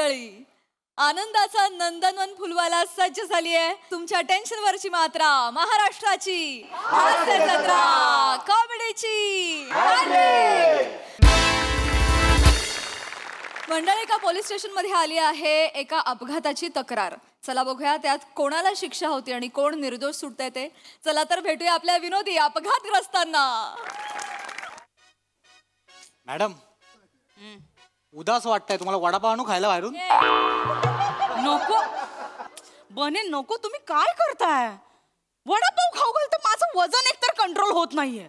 मंडळी, आनंदाचा नंदनवन फुलवायला सज्ज झाली आहे तुमच्या टेन्शनवरची मात्रा महाराष्ट्राची हास्य जत्रा कॉमेडीची मंडळी एका पोलीस स्टेशन मध्ये आली आहे एका अपघाताची तक्रार. चला बघूया त्यात कोणाला शिक्षा होती आणि कोण निर्दोष सुटतंय ते. चला तर भेटूया आपल्या विनोदी अपघातग्रस्तांना. मॅडम उदास वाटतंय तुम्हाला, वडापाव आणू खायला बाहेरून? नको बने नको, तुम्ही काय करताय? वडापाव खाऊ घाल तर माझं वजन एकतर कंट्रोल होत नाहीये.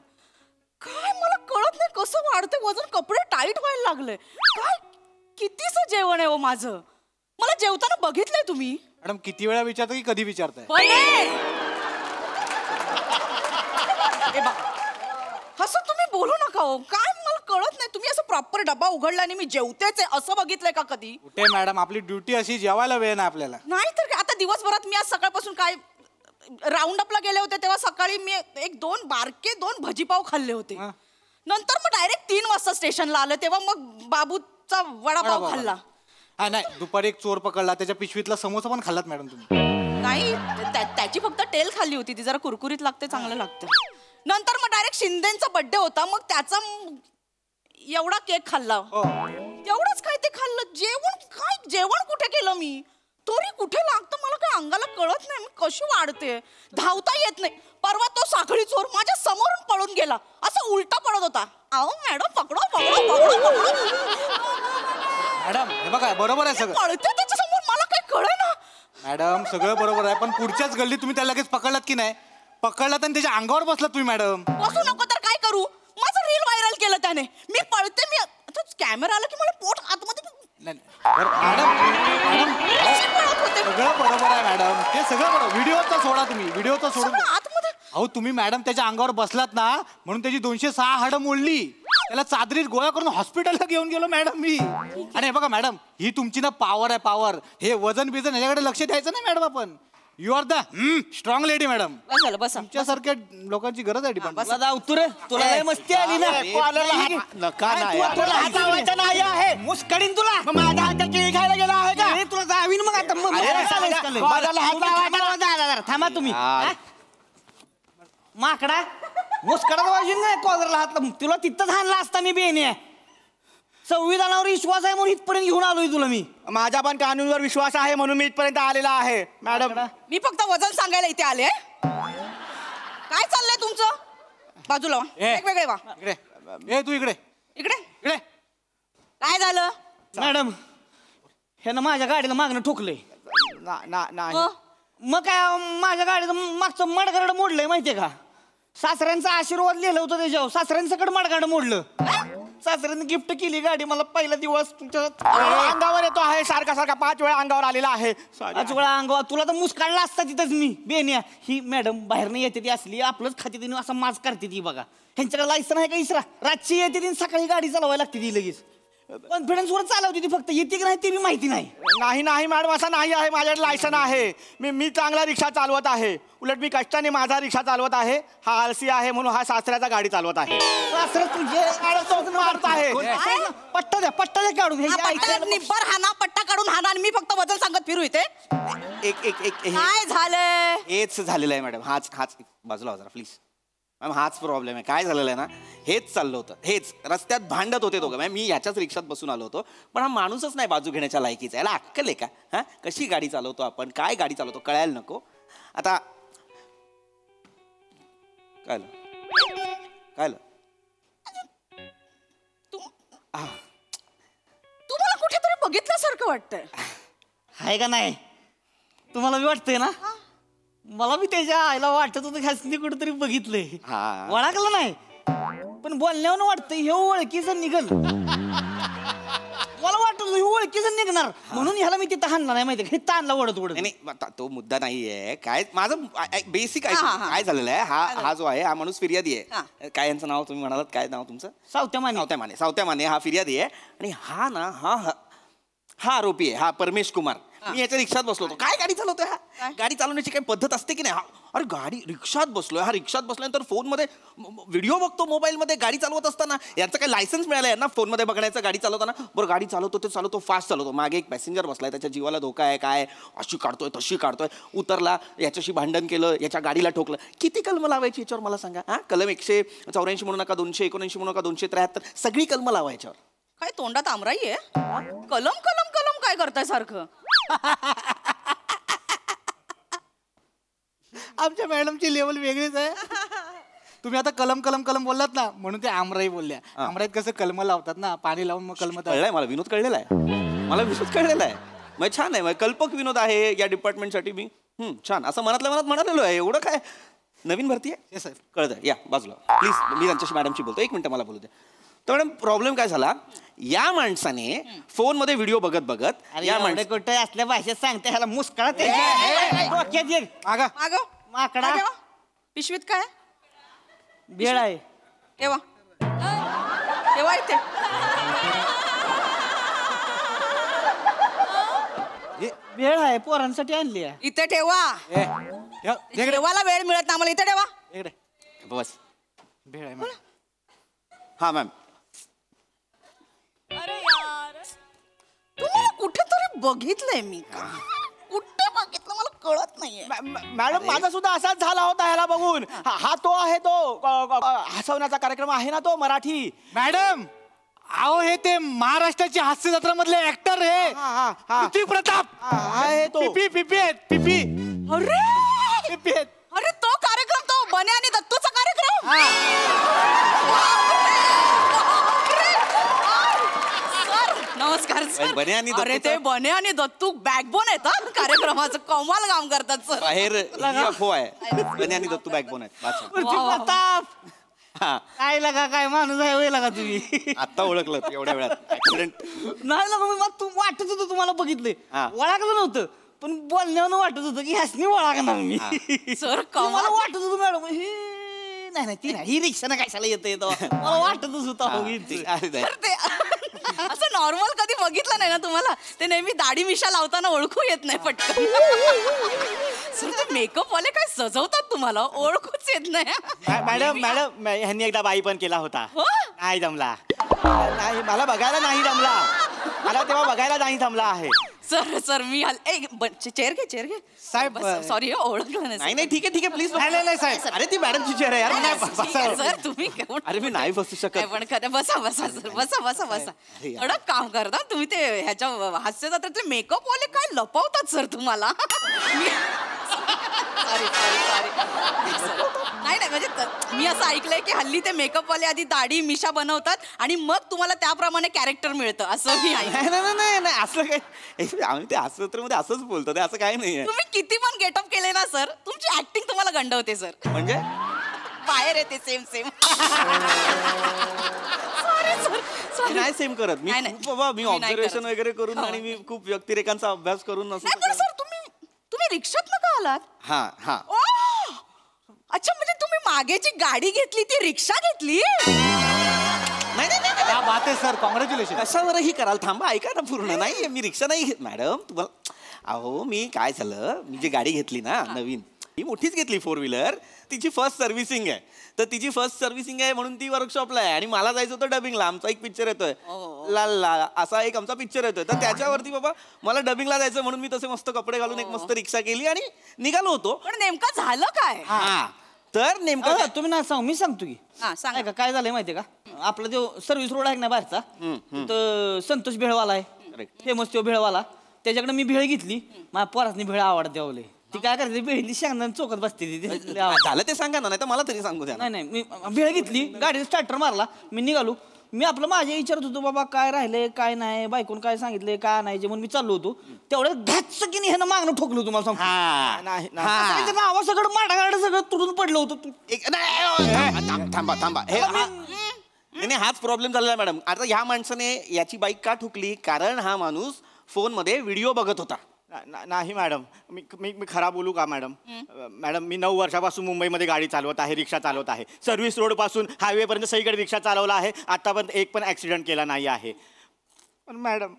काय मला कळत नाही कसं वाढते वजन, कपडे टाईट व्हायला लागले. काय कितीच जेवण आहे हो माझं? मला जेवताना बघितलंय तुम्ही? मॅडम किती वेळा विचारतो की कधी विचारताय? असं तुम्ही बोलू नका हो. काय मला कळत नाही, तुम्ही असं प्रॉपर डबा उघडला आणि मी जेवतेच आहे असं बघितलंय का कधी? कुठे मॅडम, आपली ड्युटी अशी, जेवायला वेळ नाही आपल्याला. नाही तर आता दिवसभरात मी आज सकाळपासून काय राऊंड अपला गेले होते तेव्हा सकाळी मी दोन भजीपाव खाल्ले होते. नंतर मग डायरेक्ट 3 वाजता स्टेशनला आलं तेव्हा मग बाबूचा वडापाव खाल्ला. हा नाही, दुपारी एक चोर पकडला, त्याच्या पिशवीतला समोसा पण खाल्लात मॅडम तुम्ही? नाही त्याची फक्त तेल खाल्ली होती, ती जरा कुरकुरीत लागते, चांगलं लागतं. नंतर मग डायरेक्ट शिंदेचा बर्थडे होता, मग त्याचा एवढा केक खाल्ला. एवढंच काय ते खाल्लं. जेवण कुठे केलं मी? तरी कुठे लागतं मला काय अंगाला कळत नाही. मी कशी वाढते, धावता येत नाही. परवा तो साखळी चोर माझ्या समोरून पळून गेला, असं उलटा पडत होता. अहो मॅडम पकडो पकडो पकडो पकडो. मॅडम हे बघा बरोबर आहे सगळं, पळते त्याच्या समोर, मला काय कळेना. मॅडम सगळं बरोबर आहे, पण पुढच्याच गल्लीत तुम्ही त्याला लगेच पकडलात की नाही? पकडलात आणि त्याच्या अंगावर बसलात तुम्ही मॅडम. बसू नको तर काय करू? माझं रील व्हायरल केलं त्याने. मी पळते, मी कॅमेरा आला की मला पोट आतमध्ये. मॅडम सगळं बरोबर आहे मॅडम, ते सगळं बरोबर. व्हिडिओचा सोडा तुम्ही, व्हिडिओचा सोडून आतमध्ये. अहो तुम्ही मॅडम त्याच्या अंगावर बसलात ना म्हणून त्याची 206 हाडं मोडली, त्याला चादरीत गोळा करून हॉस्पिटलला घेऊन गेलो मॅडम मी. आणि बघा मॅडम ही तुमची ना पॉवर आहे, पॉवर. हे वजन बिजन ह्याच्याकडे लक्ष द्यायचं नाही मॅडम. आपण you are the strong lady madam. तुमच्यासारख्या लोकांची गरज आहे डिपार्टमेंट. तुला लय मस्ती आली ना, नाही आहे मुस्कडीन तुला. माझ्या हातात केळी खायला गेला आहे का? तुला जावीन मग आता. थांबा तुम्ही माकडा, मुस्कडा वाजून नाही कॉलरला हात. तुला तिथंच हाणला असता मी बेने. संविधानावर विश्वास आहे म्हणून इथपर्यंत घेऊन आलोय तुला मी. माझा पण कानूनवर विश्वास आहे म्हणून मी इथपर्यंत आलेला आहे मॅडम. मी फक्त वजन सांगायला इथे आले. काय चाललंय तुमचं? बाजूला वेगवेगळे वा. इकडे तू इकडे इकडे इकडे. काय झालं मॅडम? ह्यानं माझ्या गाडीला मागणं ठोकलंय. मग काय माझ्या गाडीचं मागचं मडगाड मोडलंय माहितीये का? सासऱ्यांचा आशीर्वाद लिहिलं होतं त्याच्यावर, सासऱ्यांचं मडगाड मोडलं. सासऱ्यांनी गिफ्ट केली गाडी मला. पहिला दिवस तुमच्या अंगावर येतो आहे सारखा सारखा 5 वेळा अंगावर आलेला आहे. 5 वेळा अंगावर. तुला तर मुस्काडला असता तिथंच मी बेनिया. ही मॅडम बाहेरनं येते ती असली आपलंच खाते तिने असं माज करते ती. बघा ह्यांच्याकडे लायसन आहे का इसरा? रातची येते ती सकाळी गाडी चालवायला लागते ती लगेच. कॉन्फिडन्स वर चालवते ती, फक्त येते की नाही ते बी माहिती नाही. नाही नाही मॅडम असं नाही आहे, माझ्याकडे लायसन आहे. मी चांगला रिक्षा चालवत आहे. उलट मी कष्टाने माझा रिक्षा चालवत आहे. हा आळसी आहे म्हणून हा सासऱ्याचा गाडी चालवत आहे. सासरा तुझे मारत आहे. पट्टा द्या काढून. निब्बर हाना, पट्टा काढून हाना आणि मी फक्त वजन सांगत फिरू इथे. काय झालंय? हेच झालेलं आहे मॅडम. हाच बाजूला जरा प्लीज मॅम. हाच प्रॉब्लेम आहे. काय झालेलं आहे ना, हेच चाललं होतं. हेच रस्त्यात भांडत होते दोघं. मॅम मी याच्याच रिक्षात बसून आलो होतो, पण हा माणूसच नाही बाजू घेण्याच्या लायकीचा. याला अक्कल आहे का? हा कशी गाडी चालवतो आपण, काय गाडी चालवतो कळायला नको. आता काय तुम्हाला कुठेतरी बघितल्यासारखं वाटतंय. आहे का नाही? तुम्हाला बी वाटतंय ना? मला बी त्याच्या आईला वाटत होतं ह्यासनी कुठेतरी बघितलंय. ओळखलं नाही पण बोलण्यावर वाटतं हे ओळखीचं निघल. मला वाटत हे ओळखीचं निघणार म्हणून ह्याला मी तिथं हाणला नाही माहिती. हे ताणला ओढत नाही. तो मुद्दा नाहीये. काय माझं बेसिक काय झालेलं आहे, हा जो आहे हा माणूस फिर्यादी आहे. काय यांचं नाव तुम्ही म्हणालात? काय नाव तुमचं? सावत्या माने. हा फिर्यादी आहे. आणि हा ना हा आरोपी आहे. हा परमेश कुमार. मी याच्या रिक्षात बसलो होतो. काय गाडी चालवतोय हा? गाडी चालवण्याची काही पद्धत असते की नाही? अरे गाडी रिक्षात बसलोय, हा रिक्षात बसल्यानंतर फोनमध्ये व्हिडिओ बघतो मोबाईलमध्ये गाडी चालवत असताना. यांचं काही लायसन्स मिळालंय ना फोनमध्ये बघण्याचं गाडी चालवताना? बरं गाडी चालवतो ते चालवतो, फास्ट चालवतो. मागे एक पॅसेंजर बसलाय, त्याच्या जीवाला धोका आहे, काय अशी काढतोय तशी काढतोय. उतरला, याच्याशी भांडण केलं, याच्या गाडीला ठोकलं. किती कलम लावायची याच्यावर मला सांगा? हा, कलम 184 म्हणू नका, 279 म्हणू नका, 273, सगळी कलम लावायच्यावर. काय तोंडात आमराई आहे? कलम कलम कलम काय करताय सारखं? आमच्या मॅडमची लेवल वेगळीच आहे. तुम्ही आता कलम कलम कलम बोललात ना, म्हणून ते आमराई बोलल्या. आमराईत कसं कलम लावतात ना, पाणी लावून मग कलम. कळलंय मला, विनोद कळलेला आहे मला, विनोद कळलेला आहे. मग छान आहे, कल्पक विनोद आहे या डिपार्टमेंटसाठी. मी छान असं मनातल्या मनात म्हणालेलो आहे. एवढं काय नवीन भरती आहे सर. कळतं. या बाजूला प्लीज, मी त्यांच्याशी मॅडमशी बोलतो. एक मिनिट मला बोलू द्या. तर मॅडम प्रॉब्लेम काय झाला, या माणसाने फोनमध्ये व्हिडिओ बघत बघत या माणसं कुठे असल्या भाषेत सांगते ह्याला मुस्कळा ते डोक्यात एक. मागा मागं. माकडा. काय ठेवा? पिशवीत काय? भेळ आहे. ठेवा ठेवा इथे. भेळ आहे, पोरांसाठी आणली आहे. इथे ठेवा. जेवायला वेळ मिळत ना आम्हाला. इथे ठेवा. इकडे बस. भेळ आहे मॅम. हा मॅम. तुम्हाला कुठेतरी बघितलंय मी का? कुठे बघितलं मला कळत नाहीये. मॅडम माझा सुद्धा असाच झाला होता ह्याला बघून. हा तो आहे तो हसवण्याचा कार्यक्रम आहे ना तो मराठी. मॅडम अहो हे ते महाराष्ट्राची हास्य जत्रा मधले ऍक्टर आहे. पृथ्वी प्रताप आहे तो. पिपी पिपी आहेत पिपी. अरे पिपी आहेत. अरे तो कार्यक्रम, तो बने आणि दत्तूचा कार्यक्रम. सर नमस्कार सर. बने आणि अरे दत्तूचा- ते बने आणि दत्तू बॅकबोन आहेत हा कार्यक्रमाचं. कमाल काम करतात सर. बाहेर ही अफवा आहे. बने आणि दत्तू बॅकबोन आहेत. अच्छा. पृथ्वी प्रताप. हा, काय लगा, काय माणूस आहे होय लगा तुम्ही. आत्ता ओळखलं एवढ्या वेळात. ऍक्सिडेंट. नाही लगा मग तू वाटत होतं तुम्हाला बघितलंय. हा. ओळखलं नव्हतं पण बोलण्यावर वाटत होतं की ह्यासनी ओळखणार मी. सर मला कमाल. वाटत होतं मॅडम हे नाही ती नाही, ही रिक्षानं कशाला येतं मला वाटतच होतं हो हिचं. अरे नाही. तर ते असं नॉर्मल कधी बघितलं नाही ना तुम्हाला. ते नेहमी दाढी मिशा लावताना ओळखू येत नाही पटकन. सर ते मेकअप वाले काय सजवतात तुम्हाला, ओळखूच येत नाही. मॅडम ह्यांनी एकदा बाई पण केला होता. हो? नाही जमला. नाही मला बघायला नाही जमला. मला तेव्हा बघायला नाही जमला आहे. सर मी चेअर घे साहेब, सॉरी ओळखलं नाही नाही ठीक आहे प्लीज. नाही साहेब. अरे ती मॅडमची चेअर आहे यार. सर तुम्ही कोण? अरे मी नाही बसू शकत. काय पण खरं बसा सर बसा. थोडं काम करता तुम्ही. ते ह्याच्या हास्य जत्रेतले मेकअप वाले काय लपवतात सर तुम्हाला. सॉरी नाही म्हणजे मी असं ऐकलंय की हल्ली ते मेकअप वाले आधी दाढी मिशा बनवतात आणि मग तुम्हाला त्याप्रमाणे कॅरेक्टर मिळतं असं मी ऐकलं. नाही असं काय, आम्ही ते हास्यजत्रेमध्ये असंच बोलतो. ते असं काही नाहीये. तुम्ही किती पण गेटअप केले ना सर, तुमची ऍक्टिंग तुम्हाला गंडवते सर. म्हणजे बाहेर येते सेम सॉरी नाही सेम करत मी. नाही. खूप बाबा मी मी नाही ऑब्झर्वेशन करत. वगैरे करून हो. आणि मी खूप व्यक्तिरेखांचा अभ्यास करून असं नाही पण सर तुम्ही रिक्षात का आलात? हा ओ! अच्छा म्हणजे तुम्ही मागे जी गाडी घेतली ती रिक्षा घेतली. नाही क्या बात आहे सर, कॉंग्रॅच्युलेशन. कशावरही कराल. थांबा ऐका ना पूर्ण. नाही मी रिक्षा नाही घेत मॅडम. तुम्हाला अहो मी काय झालं, मी जी गाडी घेतली ना नवीन, ही मोठीच घेतली 4 व्हीलर. तिची फर्स्ट सर्व्हिसिंग आहे. तर तिची फर्स्ट सर्व्हिसिंग आहे म्हणून ती वर्कशॉपला आहे आणि मला जायचं होतं डबिंगला. आमचा एक पिक्चर येतोय लाल लाल असा एक आमचा पिक्चर येतोय. तर त्याच्यावरती बाबा मला डबिंगला जायचं म्हणून मी तसे मस्त कपडे घालून एक मस्त रिक्षा केली आणि निघालो होतो. पण नेमकं झालं काय? हा तर नेमकं तुम्ही ना सांग, मी सांगतो की. सांगा. का काय झालंय माहितीये का, आपला जो सर्व्हिस रोड आहे ना बाहेरचा, तर संतोष भेळवाला आहे फेमस तो भेळवाला. त्याच्याकडे मी भेळ घेतली. माझ्या पोरासनी भेळ आवडते आवले. ती काय करते, भेळली शेंगदाणे चौकात बसते ती. झालं ते सांगा ना, नाही तर मला तरी सांगू द्या. नाही मी भेळ घेतली, गाडीचा स्टार्टर मारला, मी निघालो. मी आपलं माझ्या विचारत होतो बाबा काय राहिले काय नाही, बायकोन काय सांगितले काय नाही, जे म्हणून मी चाललो होतो. तेवढं घातच की नाही ह्यानं मागणं ठोकलं तुम्हाला सांगतो. नावा सगळं माडागाड सगळं तुडून पडलं होतं. थांबा हे हाच प्रॉब्लेम झालेला मॅडम. आता ह्या माणसाने याची बाईक का ठोकली, कारण हा माणूस फोनमध्ये व्हिडिओ बघत होता. नाही मॅडम, मी खरा बोलू का मॅडम? मॅडम मी 9 वर्षापासून मुंबईमध्ये गाडी चालवत आहे, रिक्षा चालवत आहे. सर्व्हिस रोडपासून हायवेपर्यंत सगळीकडे रिक्षा चालवला आहे. आतापर्यंत एक पण ॲक्सिडेंट केला नाही आहे. पण मॅडम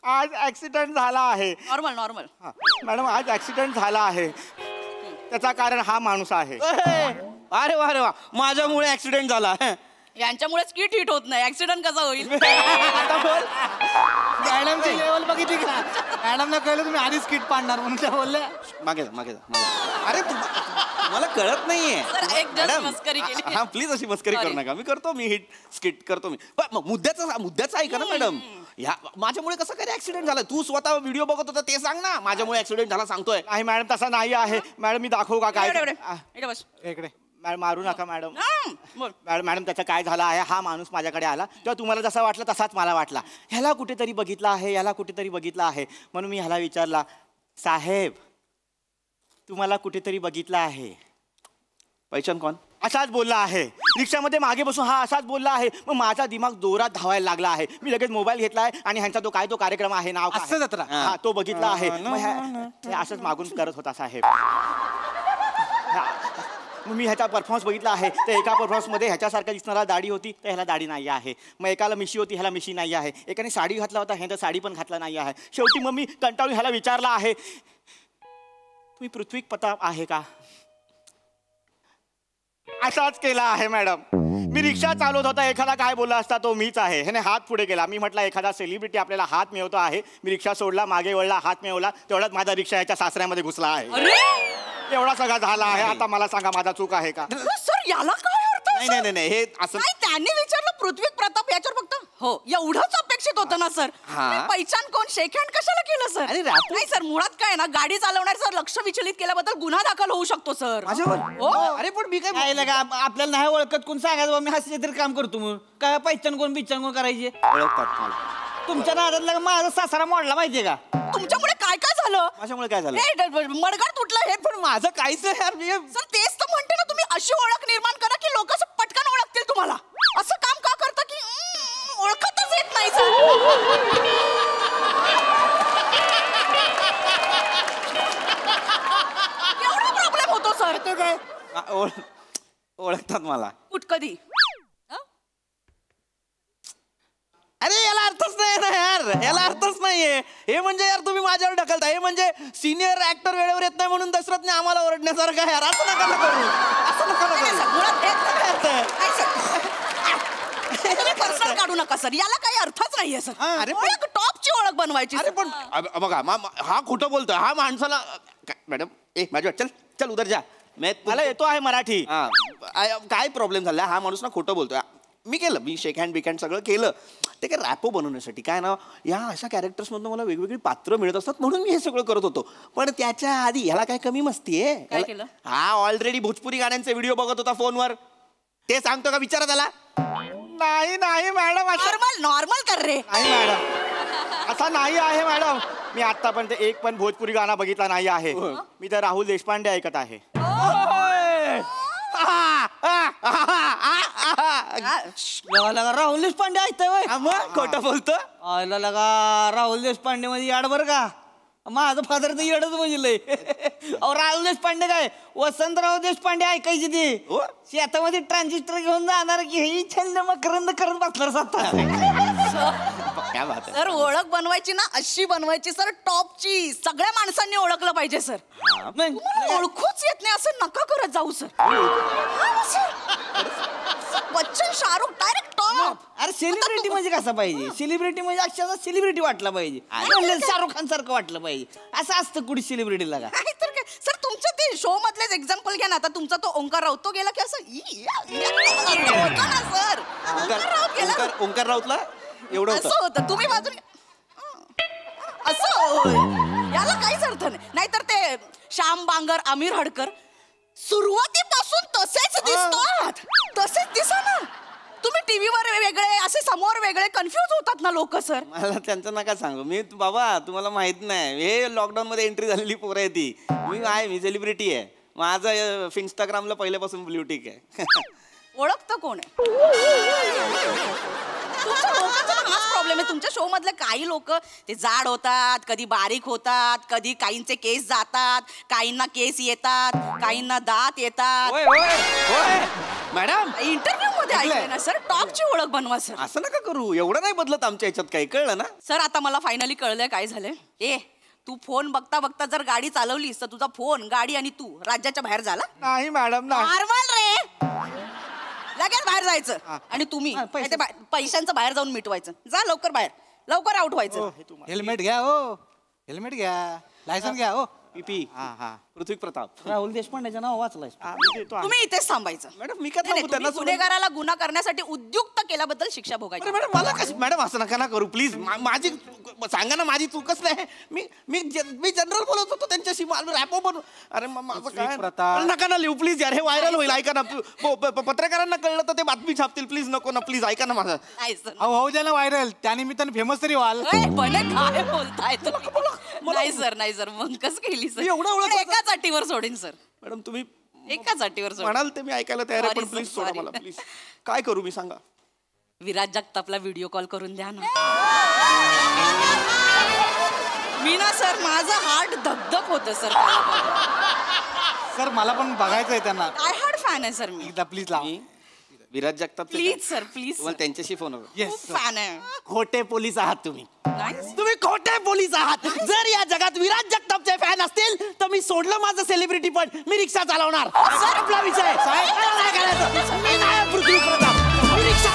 आज ऍक्सिडेंट झाला आहे. Normal normal. हा, मॅडम आज ऍक्सिडेंट झाला आहे. त्याचा कारण हा माणूस आहे. अरे वा माझ्यामुळे ऍक्सिडेंट झाला. यांच्यामुळे स्किट हिट होत नाही, ऍक्सिडेंट कसा होईल? आता बोल. मॅडमची लेवल बघितली का? मॅडमला कळलं तुम्ही आधीच किट पाडणार म्हणून त्या बोलल्या. मागे जा. अरे मला कळत नाहीये. सर, एक just मस्करी केली. हा प्लीज अशी मस्करी करू नका. मी करतो, मी हिट स्किट करतो मी. पण मुद्द्याचं ऐका ना मॅडम. ह्या माझ्यामुळे कसं काय ऍक्सिडेंट झाला? तू स्वतः व्हिडिओ बघत होता ते सांग ना. माझ्यामुळे ऍक्सिडेंट झाला सांगतोय. नाही मॅडम तसा नाही आहे. मॅडम मी दाखवू का काय? इकडे बस. इकडे मॅडम मारू नका मॅडम. बोल. मॅडम त्याचं काय झालं आहे, हा माणूस माझ्याकडे आला तेव्हा तुम्हाला जसा वाटलं तसाच मला वाटला. ह्याला कुठेतरी बघितला आहे म्हणून मी ह्याला विचारला, साहेब तुम्हाला कुठेतरी बघितला आहे? पैशान कोण? असाच बोलला आहे. रिक्षामध्ये मागे बसून हा असाच बोलला आहे. मग माझा दिमाग जोरात धावायला लागला आहे. मी लगेच मोबाईल घेतलाय आणि ह्यांचा तो कार्यक्रम आहे, नाव असं जत्रा. हा तो बघितला आहे. मग हे असंच मागून करत होता साहेब. मग मी ह्याचा परफॉर्मन्स बघितला आहे. तर एका परफॉर्मन्समध्ये ह्याच्यासारखा दिसणारा दाढी होती तर ह्याला दाढी नाही आहे. मग एकाला मिशी होती, ह्याला मिशी नाही आहे. एकाने साडी घातला होता, ह्यानं साडी पण घातला नाही आहे. शेवटी मग मी कंटाळून ह्याला विचारला आहे, तुम्ही पृथ्वी प्रताप आहे का? असाच केला आहे मॅडम. मी रिक्षा चालवत होता, एखादा काय बोलला असता तो मीच आहे. ह्याने हात पुढे केला. मी म्हटलं एखादा सेलिब्रिटी आपल्याला हात मिळवतो आहे. मी रिक्षा सोडला, मागे वळला, हात मिळवला. तेवढ्यात माझा रिक्षा ह्याच्या सासऱ्यामध्ये घुसला आहे. एवढा सगळा झाला आहे. आता मला सांगा माझा चूक आहे का? सर याला काय अर्थ? नाही हे असं नाही, त्यांनी विचारलं पृथ्वी प्रताप याच्यावर फक्त हो एवढंच अपेक्षित होतं ना सर. पैशान कोण शेक हँड कशाला केलं सर? नाही सर, मुळात काय ना, गाडी चालवणार सर लक्ष विचलित केल्याबद्दल गुन्हा दाखल होऊ शकतो सर. माझ्यावर? अरे पण मी काय आपल्याला नाही ओळखत कोण सांगायचं मी हसले तरी काम करतो म्हणून. काय पैचन कोण बिचन कोण करायचे? ओळखतात मला. तुमच्या नादात माझा सासरा मोडला माहितीये का? तुमच्यामुळे काय काय झालं? माझ्यामुळे काय झालं? मडगाड तुटलं हे. पण माझं काहीच नाही यार. सर तेच तर म्हणते ना, तुम्ही अशी ओळख निर्माण करा की लोक असं पटकन ओळखतील तुम्हाला. असं काम का करता की ओळखतच येत नाही सर. एवढा प्रॉब्लेम होतो सर. ते काय ओळखतात मला. कधी? अरे याला अर्थच नाही ना यार. याला अर्थच नाहीये. हे म्हणजे यार तुम्ही माझ्यावर ढकलता. हे म्हणजे सिनियर ऍक्टर वेळेवर येत नाही म्हणून दशरथने आम्हाला ओरडण्यासारखं आहे यार. असं नका करू. असं नका तुम्ही पर्सनल काढू नका सर. याला काही अर्थच नाहीये सर. अरे ओळख टॉपची ओळख बनवायची. अरे पण बघा हा खोटं बोलतोय. हा माणसाला मॅडम माझ्या चल उधर जा. मला येतो आहे मराठी. काय प्रॉब्लेम झाला? हा माणूस ना खोटं बोलतोय. मी केलं, मी शेक हँड बिक हँड सगळं केलं. ते काय रॅपो बनवण्यासाठी काय ना, या अशा कॅरेक्टर्समधून मला वेगवेगळी पात्र मिळत असतात म्हणून मी हे सगळं करत होतो. पण त्याच्या आधी ह्याला काय कमी मस्ती आहे? हा ऑलरेडी भोजपुरी गाण्यांचे व्हिडिओ बघत होता फोनवर. ते सांगतो का? विचारा त्याला. नाही मॅडम. नॉर्मल कर रे. नाही मॅडम, असा नाही आहे मॅडम. मी आतापर्यंत एक पण भोजपुरी गाणं बघितला नाही आहे. मी तर राहुल देशपांडे ऐकत आहे. राहुल देशपांडे ऐकतोय? मग खोटं बोलतो? आयला लगा राहुल देशपांडे मध्ये याड बरं का? माझं फादर तर येडच म्हणजे राहुल देशपांडे काय वसंतराव देशपांडे ऐकायची ती. शेतामध्ये ट्रान्झिस्टर घेऊन जाणार की हे छंद मकरंद करत बसणार सर. ओळख बनवायची ना अशी बनवायची सर, टॉपची. सगळ्या माणसांनी ओळखलं पाहिजे सर. ओळखूच येत नाही असं नका करत जाऊ sir. Bachchan Shahrukh direct top. अरे सेलिब्रिटी म्हणजे कसा पाहिजे? सेलिब्रिटी म्हणजे अक्षरशः सेलिब्रिटी वाटला पाहिजे. शाहरुख खान सारखं वाटलं पाहिजे. असं असतं कुठे सेलिब्रिटीला का? तर काय सर, तुमच्या ते शो मधलेच एक्झाम्पल घ्या ना. आता तुमचा तो ओंकार राऊत तो गेला की असं सर. ओंकार राऊतला एवढं असं होतं. तुम्ही बाजून असं याला काहीच अर्थ नाही. नाहीतर ते श्याम बांगर, आमिर हडकर सुरुवातीपासून तसेच दिसतात. तसेच दिसा ना. तुम्ही टीव्हीवर वेगळे असे समोर वेगळे कन्फ्युज होतात ना लोक सर. मला त्यांचं नका सांगू. मी बाबा तुम्हाला माहित नाही, हे लॉकडाऊन मध्ये एंट्री झालेली पोरं आहे ती. मी सेलिब्रिटी आहे. माझं इंस्टाग्रामला पहिल्यापासून ब्ल्यू टिक आहे. ओळखतं कोण आहे? हाच प्रॉब्लेम आहे. तुमच्या शो मधले काही लोक ते जाड होतात, कधी बारीक होतात, कधी काहींचे केस जातात, काहींना केस येतात, काहींना दात येतात. मॅडम इंटरव्ह्यू मध्ये ऐकलंय ना सर, टॉपची ओळख बनवा सर. असं नका करू, एवढं नाही बदलत आमच्या ह्याच्यात काही, कळलं ना? सर आता मला फायनली कळलंय काय झालंय. तू फोन बघता बघता जर गाडी चालवलीस तर तुझा फोन, गाडी आणि तू राज्याच्या बाहेर झाला. नाही मॅडम नाही. नॉर्मल रे, लगेच बाहेर जायचं आणि तुम्ही पैशांचं बाहेर जाऊन मिटवायचं. जा लवकर बाहेर, लवकर आउट व्हायचं. हेल्मेट घ्या हो, हेल्मेट घ्या, लायसन घ्या हो. पीपी. हा पृथ्वी प्रताप. राहुल देशपांडेचं नाव वाचलंय. तुम्ही इथेच थांबायचं. मॅडम मी काय नाही, थांबू? त्यांना तुम्ही गुन्हेगाराला गुन्हा करण्यासाठी उद्युक्त केल्याबद्दल शिक्षा भोगायची. अरे मॅडम मला कसं, मॅडम असं नका ना करू प्लीज. माझी सांगा ना, माझी चूकच नाही. मी जनरल बोलत होतो त्यांच्याशी, रॅपो बनू. अरे माझं काय प्रताप. नका ना लिहू प्लीज यार, हे व्हायरल होईल. ऐका ना, पत्रकारांना कळलं तर ते बातमी छापतील. प्लीज नको ना, प्लीज ऐका ना माझं. नाही सर. अहो होऊ द्या ना व्हायरल, त्यानिमित्तानं फेमस तरी व्हाल. काय बोलताय नाही सर, नाही सर, मग कसं केली सर? एवढं ओळख एकाच अटीवर सोडीन सर, मॅडम तुम्ही एकाच अटीवर सोडीन. म्हणाल ते मी ऐकायला तयार आहे, पण Sorry, please sir, soda sorry. मला प्लीज. काय करू मी सांगा? विराज जगतापला व्हिडिओ कॉल करून द्या ना. मी ना सर, माझं हार्ट धगधग होतं सर. सर मला पण बघायचंय त्यांना. आय हार्ट फॅन आहे सर मी. एकदा प्लीज लावा. मी Viraj Jagtap please sir, please. मला त्यांच्याशी फोन खूप फॅन आहे. खोटे पोलीस आहात तुम्ही. नाही तुम्ही खोटे पोलीस आहात. जर या जगात विराज जगतापचे फॅन असतील तर मी सोडलं माझं सेलिब्रिटी, पण मी रिक्षा चालवणार. आपला विषय. मला नाही करायचं. मी नाही पृथ्वी प्रताप. मी रिक्षा.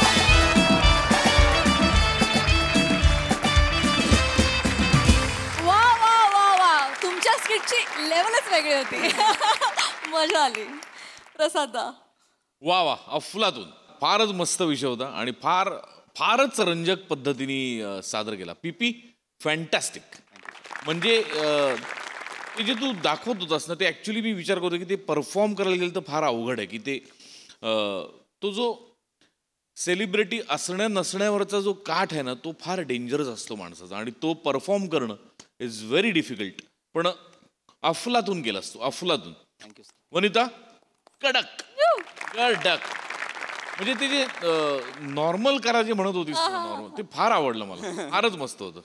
वा वा वा वा, तुमच्या स्किटची लेवलच वेगळी होती. मजा आली. प्रसादा. वा वा, अफलातून. फारच मस्त विषय होता आणि फारच रंजक पद्धतीने सादर केला. पीपी फॅन्टॅस्टिक. म्हणजे ते जे तू दाखवत होतास ना, ते ॲक्च्युली मी विचार करतो की ते परफॉर्म करायला गेलं तर फार अवघड आहे. की ते तो जो सेलिब्रिटी असण्या नसण्यावरचा जो काठ आहे ना, तो फार डेंजरस असतो माणसाचा, आणि तो परफॉर्म करणं इज व्हेरी डिफिकल्ट. पण अफलातून केलास तू, अफलातून. थँक्यू. वनिता, कडक कडक. म्हणजे ते जे नॉर्मल करा जे म्हणत होतीस नॉर्मल, ते फार आवडलं मला. फारच मस्त होतं.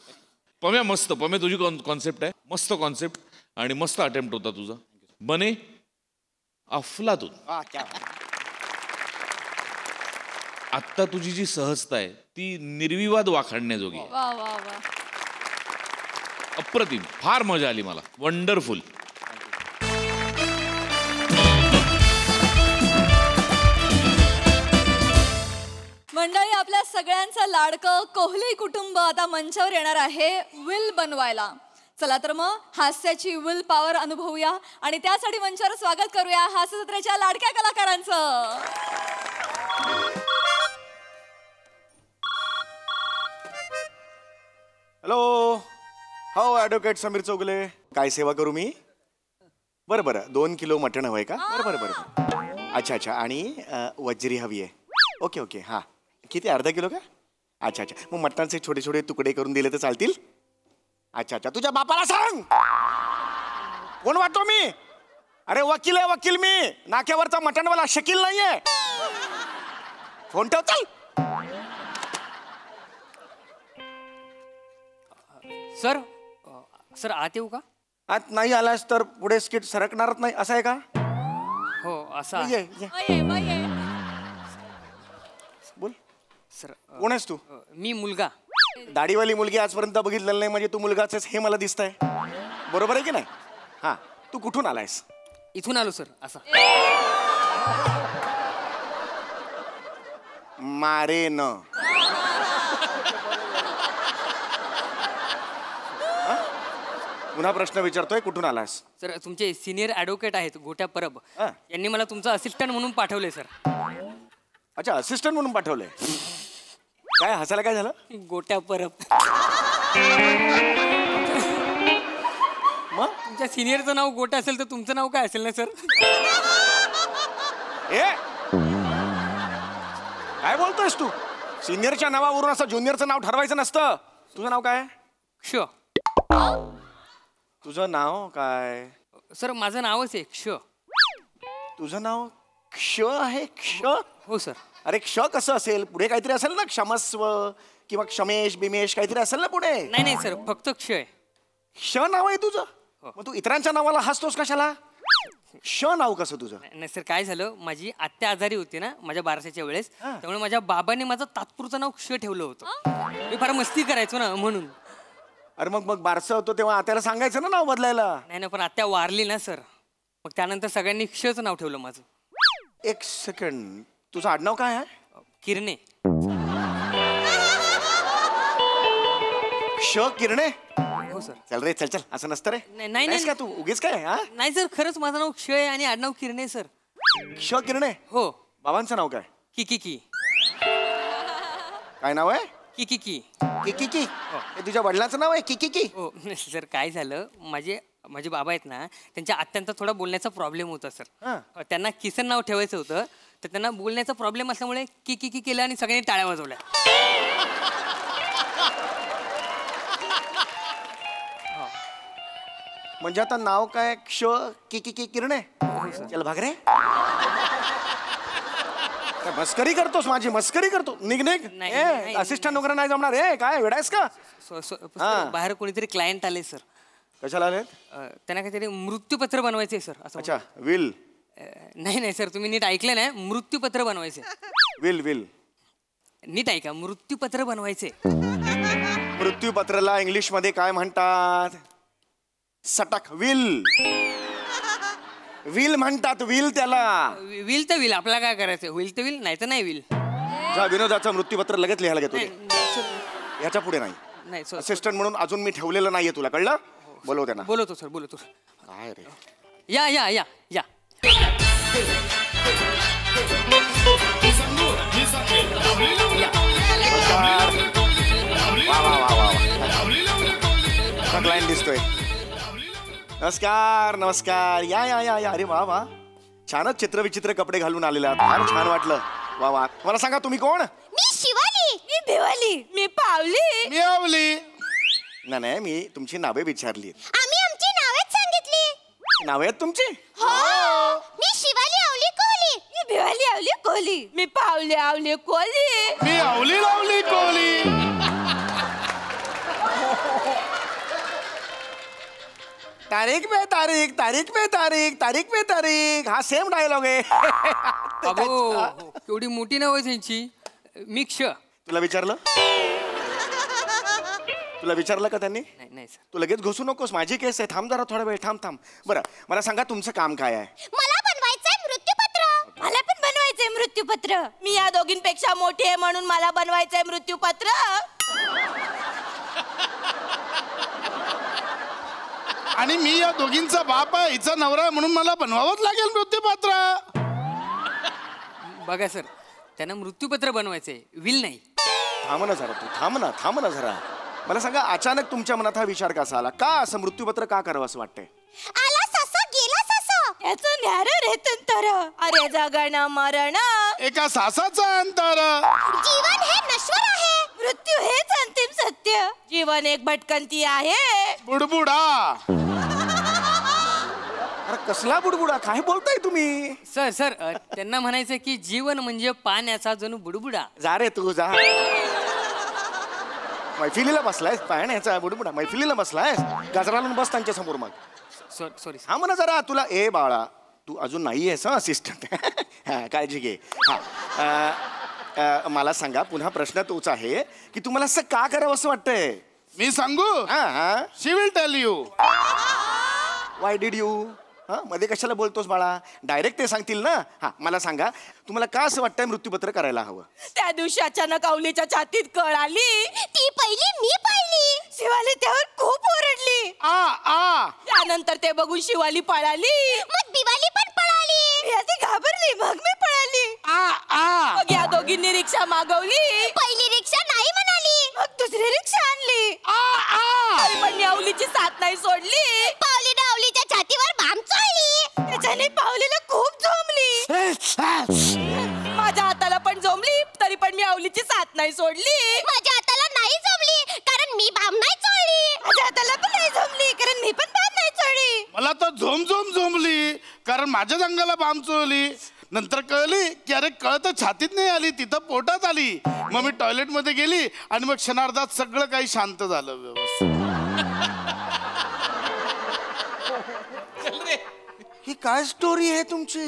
पम्या मस्त. पम्या तुझी कॉन्सेप्ट आहे, मस्त कॉन्सेप्ट आणि मस्त अटेम्प्ट होता तुझा. बने, अफलातून. आत्ता तुझी जी सहजता आहे ती निर्विवाद वाखाणण्याजोगी आहे. वा वा वा. अप्रतिम. फार मजा आली मला. वंडरफुल. मंडळी, आपल्या सगळ्यांचं लाडकं कोहली कुटुंब आता मंचावर येणार आहे विल बनवायला. चला तर मग हास्याची विल पॉवर अनुभवूया आणि त्यासाठी मंचावर स्वागत करूया हास्य जत्रेच्या लाडक्या कलाकारांचं. हॅलो. हो ॲडव्होकेट समीर चौगुले. काय सेवा करू मी? बरं बरं, 2 किलो मटण हवं आहे का? बरं बरं बरं. अच्छा अच्छा. आणि वज्री हवी आहे. Okay okay. हां, किती? अर्धा किलो का? अच्छा अच्छा. मग मटणाचे छोटे छोटे तुकडे करून दिले तर चालतील? अच्छा अच्छा. तुझ्या बापाला सांग. कोण वाटतो मी? अरे वकील आहे, वकील मी. नाक्यावरचा मटणवाला शकील नाहीये. फोन ठेव, चल. सर सर आत येऊ का? आत नाही आलास तर पुढे स्किट सरकणारच नाही, असं आहे का? हो असं आहे. ये ये. बाई, बाई. बोल. सर कोण आहेस तू? मी मुलगा. दाढीवाली मुलगी आजपर्यंत बघितलेलं नाही, म्हणजे तू मुलगाच आहेस हे मला दिसतंय. बरोबर आहे की नाही? हा. तू कुठून आलायस? इथून आलो सर. असं मारे न. पुन्हा प्रश्न विचारतोय, कुठून आलास? सर तुमचे सिनियर ॲडव्होकेट आहेत गोट्या परब, हा. यांनी मला तुमचं असिस्टंट म्हणून पाठवले सर. अच्छा, असिस्टंट म्हणून पाठवलंय. काय हसायला काय झालं? गोट्या परब. मग तुमच्या सिनियरचं नाव गोट्या असेल तर तुमचं नाव काय असेल ना सर? ए काय बोलतोयस तू? सिनियरच्या नावावरून असं ज्युनियरचं नाव ठरवायचं नसतं. तुझं नाव काय? क्ष. तुझं नाव काय? सर माझं नावच आहे क्ष. तुझं नाव क्ष आहे? क्ष? हो सर. अरे क्ष कसं असेल? पुढे काहीतरी असेल ना, क्षमस्व किंवा क्षमेश बिमेश काहीतरी असेल ना पुढे. नाही नाही सर, फक्त क्ष आहे. क्ष नाव आहे तुझं? मग तू इतरांच्या नावाला हसतोस कशाला? श नाव कसं तुझं? नाही सर, काय झालं, माझी आत्या आजारी होती ना माझ्या बारशाच्या वेळेस, त्यामुळे माझ्या बाबाने माझं तात्पुरतं नाव क्ष ठेवलं होतं. मी फार मस्ती करायचो ना म्हणून. अरे मग बारसं होतो तेव्हा आत्याला सांगायचं ना नाव बदलायला. नाही ना, पण आत्या वारली ना सर, मग त्यानंतर सगळ्यांनी क्षचं नाव ठेवलं माझं. एक सेकंड, तुझं आडनाव काय आहे? किरणे. क्ष किरणे? हो सर. चल रे, चल चल, असं नसतं रे. नाही नाहीस का तू उगीच काय? हा, नाही सर, खरंच माझं नाव क्ष आहे आणि आडनाव किरणे सर. क्ष किरणे? हो. बाबांचं नाव काय? की काय नाव आहे? की किकी. हे तुझ्या वडिलांचं नाव आहे किकी? हो सर, काय झालं, माझे बाबा आहेत ना, त्यांच्या आत्यांचा थोडा बोलण्याचा प्रॉब्लेम होता सर. त्यांना किसन नाव ठेवायचं होतं, तर त्यांना बोलण्याचा प्रॉब्लेम असल्यामुळे की केलं आणि सगळ्यांनी टाळ्या वाजवल्या. म्हणजे आता नाव काय? क्ष किकी किरणे? चल भाग रे. काय मस्करी करतोस? माझी मस्करी करतो? निघ. नाही. असिस्टंट वगैरे नाही जमणार. काय वेडायस का? बाहेर कोणीतरी क्लायंट आले सर. कशाला आलेत? त्यांना काहीतरी मृत्यूपत्र बनवायचे सर. असं. अच्छा, विल. नाही सर, तुम्ही नीट ऐकलं नाही, मृत्यूपत्र बनवायचे. विल. नीट ऐका, मृत्यूपत्र बनवायचे. मृत्यूपत्राला इंग्लिश मध्ये काय म्हणतात? सटक. विल म्हणतात. विल त्याला. विल तर विल, आपल्याला काय करायचं? विल तर विल, नाही तर नाही विल. जा, विनोदाचं मृत्यूपत्र लगेच लिहायला घेतो. ह्याच्या पुढे नाही. नाही सर. असिस्टंट म्हणून अजून मी ठेवलेलं नाहीये तुला, कळलं? बोलव त्यांना. बोलवतो सर, बोलवतो. काय रे? या. क्लायंट दिसतोय. नमस्कार. या. अरे वा, छानच चित्रविचित्र कपडे घालून आलेले आहात. फार छान वाटलं. वा. मला सांगा, तुम्ही कोण? मी शिवाली. मी भिवाली. मी पावली. मी आवली. नाही, मी तुमची नावे विचारली. आम्ही आमची नावेच सांगितली. नावे आहेत तुमची? हो. मी शिवाली आवली कोहली. मी भिवाली आवली कोहली. मी पावली आवली कोहली. मी आवली लावली कोहली. तारीख पे तारीख. हा सेम डायलॉग आहे. अबो, केवढी मोठी नाव आहे त्यांची. मी क्ष. तुला विचारलं का त्यांनी? नाही सर. तू लगेच घुसू नकोस, माझी केस आहे. थांब जरा, थोडा वेळ थांब. बरं, मला सांगा, तुमचं काम काय आहे? मला बनवायचंय मृत्यूपत्र. मला पण बनवायचंय मृत्यूपत्र. मी या दोघींपेक्षा मोठी आहे म्हणून मला बनवायचंय मृत्यूपत्र. आणि मी या दोघींचा बाप आहे, हिचा नवरा आहे, म्हणून मला बनवावंच लागेल मृत्यूपत्र. बघा सर, त्यांना मृत्यूपत्र बनवायचंय, विल नाही. थांब ना जरा. मला सांगा, अचानक तुमच्या मनात हा विचार कसा आला? का असं मृत्यूपत्र का करावं असं वाटतंय? आला ससा गेला ससा, याचं न्यारं रेतंतर. अरे जगणं मरण, एका सासाचा अंतर. जीवन हे नश्वर आहे, मृत्यू हेच अंतिम सत्य. जीवन एक भटकंती आहे. बुडबुडा. अरे कसला बुडबुडा? काय बोलताय तुम्ही? सर, त्यांना म्हणायचं की जीवन म्हणजे पाण्याचा जणू बुडबुडा. जा रे तू, जा. मैफिलीला बसलायस? पाण्याचा बुडबुडा मैफिलीला बसलायस? गजरा लावून बस त्यांच्या समोर. मग सॉरी. हा म्हणा जरा, तुला ए बाळा, तू अजून नाही आहेस असिस्टंट. काळजी घे. मला सांगा, पुन्हा प्रश्न तोच आहे की तुम्हाला असं का करावं असं वाटतंय? मी सांगू? She will tell you. Why did you? मध्ये कशाला बोलतोस बाळा? डायरेक्ट ते सांगतील ना. मला सांगा, तुम्हाला का असं वाटतंय मृत्यूपत्र करायला हवं? त्या दिवशी अचानक आवलीच्या छातीत कळ आली. ती पहिली मी पाहिली. शिवाली त्यावर खूप ओरडली. त्यानंतर ते बघून शिवाली पळाली. मग दिवाली पण पळाली. मी अशी घाबरली, मग मी पळाली. मग या दोघींनी रिक्षा मागवली. पहिली रिक्षा नाही म्हणाली, मग दुसरी रिक्षा आणली. तरी पण मी आवलीची साथ नाही सोडली. पावलीने आवलीच्या छातीवर बाम चोळली. त्याच्याने पावलीला खूप झोंबली. माझ्या हाताला पण झोंबली, तरी पण मी आवलीची साथ नाही सोडली. माझ्या हाताला नाही झोंबली, कारण मी बाम नाही चोळली. माझ्या हाताला पण नाही झोंबली, कारण मी पण बाम नाही चोळली. मला तर झोंबली, कारण माझ्याच अंगाला बाम चोळली. नंतर कळली की अरे कळ तर छातीत नाही आली, तिथं पोटात आली. मग मी टॉयलेट मध्ये गेली आणि मग क्षणार्धात सगळं काही शांत झालं व्यवस्थित. हे काय स्टोरी आहे तुमची?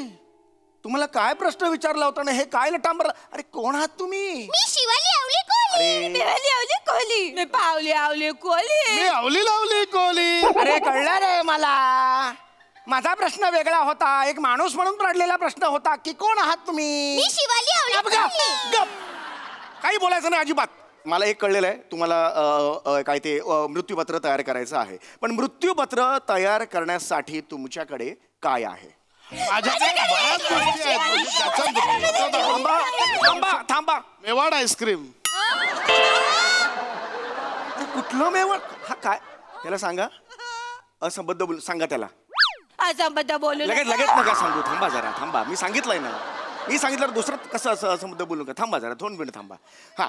तुम्हाला काय प्रश्न विचारला होता ना? हे काय लटांबर? अरे कोण आहात तुम्ही? मी शिवाली आवली कोली. मिळाली आवली कोली मी पावली आवली कोली मी आवली लावली कोली. अरे कळलं रे मला. माझा प्रश्न वेगळा होता. एक माणूस म्हणून पडलेला प्रश्न होता की कोण आहात तुम्ही? मी शिवाली आवली गप, गप, कोली. गप. काही बोलायचं नाही अजिबात. मला एक कळलेलं आहे तुम्हाला काय ते मृत्यूपत्र तयार करायचं आहे. पण मृत्यूपत्र तयार करण्यासाठी तुमच्याकडे काय आहे? थांबा थांबा थांबा. मेवाड आईस्क्रीम. कुठलं मेवण? हा काय त्याला सांगा. असंबद्ध बोल सांगा त्याला. असंबद्ध बोलू लगेच लगेच नका सांगू. थांबा जरा थांबा. मी सांगितलंय ना. मी सांगितलं दुसरं कसं असं असंबद्ध बोलू नका. थांबा जरा 2 मिनिट थांबा. हा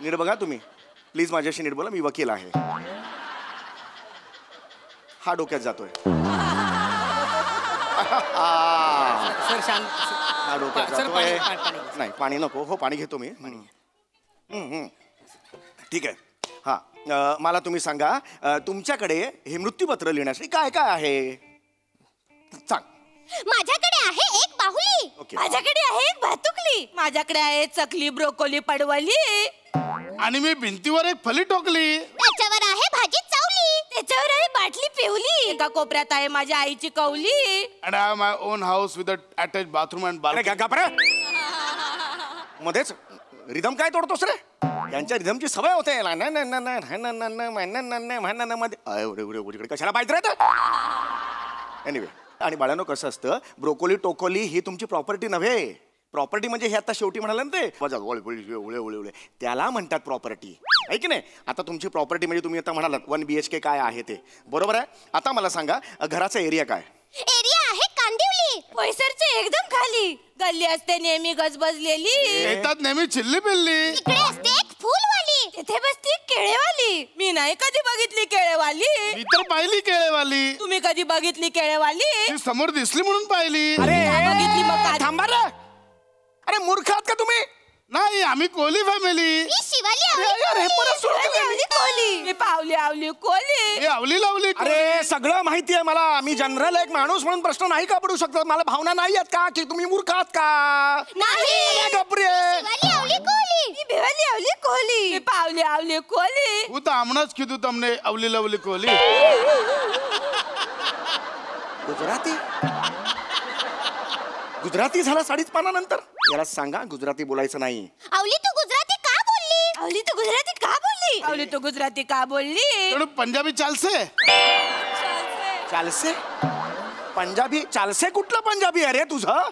नीट बघा तुम्ही प्लीज माझ्याशी नीट बोला. मी वकील आहे. हा डोक्यात जातोय. सर शांत. हा डोक्यात सर, जातोय. पाणी. नाही पाणी नको. हो पाणी घेतो मी. ठीक आहे. हा मला तुम्ही सांगा तुमच्याकडे हे मृत्यूपत्र लिहिण्यासाठी काय काय आहे? सांग. माझ्याकडे आहे एक बाहुली. ओके. माझ्याकडे आहे एक भातुकली. माझ्याकडे आहे चकली ब्रोकोली पडवली. आणि मी भिंतीवर एक फली टोकली. त्याच्यावर आहे भाजी चावली. त्याच्यावर आहे बाटली पिवली. एका कोपऱ्यात आहे माझ्या आईची कवली. And I have my own house with attach bathroom and अरे बाल्कनी. का मध्येच रिदम काय तोडतोस रे? यांच्या रिदमची सवय होते. मध्ये कशाला पाहिजे रे? एनिवे आणि बाळांनो कसं असतं ब्रोकोली टोकोली ही तुमची प्रॉपर्टी नव्हे. प्रॉपर्टी म्हणजे हे आता शेवटी म्हणाले ना ते उळे उळे उळे त्याला म्हणतात प्रॉपर्टी. आहे की नाही? आता तुमची प्रॉपर्टी म्हणजे तुम्ही आता म्हणालात 1 BHK काय आहे ते बरोबर आहे. आता मला सांगा घराचा एरिया काय? एरिया आहे कांदिवली. पैसरचे एकदम खाली. गल्ली असते नेहमी गजबजलेली. येतात नेहमी चिल्ली पिल्ली. इकडे असते एक फुलवाली. तिथे बसती केळेवाली. मी नाही कधी बघितली केळेवाली. मी तर पाहिली केळेवाली. तुम्ही कधी बघितली केळेवाली? ती समोर दिसली म्हणून पाहिली. अरे बघितली मग काय? थांबा रे. अरे मूर्ख आहात का तुम्ही? नाही आम्ही कोली फॅमिली. मी शिवाली आवली अरे हे परत सुरू केलं. आवली कोली. मी पावली आवली कोली. मी आवली लावली. अरे सगळं माहिती आहे मला. मी जनरल एक माणूस म्हणून प्रश्न नाही का पडू शकतात? मला भावना नाही आहेत का की तुम्ही मूर्ख आहात का? नाही. गप्रे. शिवाली आवली कोली. मी भिवाली आवली कोली. मी पावली आवली कोली. હું તો હમણાં જ કીધું તમને અવલી લવલી કોલી. गुजराती झाला 5.5 पानानंतर. याला सांगा गुजराती बोलायचं नाही. आवली तू गुजराती का बोलली? आवली तू गुजराती का बोलली? आवली तू गुजराती का बोलली? થોડું પંજાબી ચાલશે? चालसे पंजाबी? चालसे कुठलं पंजाबी अरे तुझं?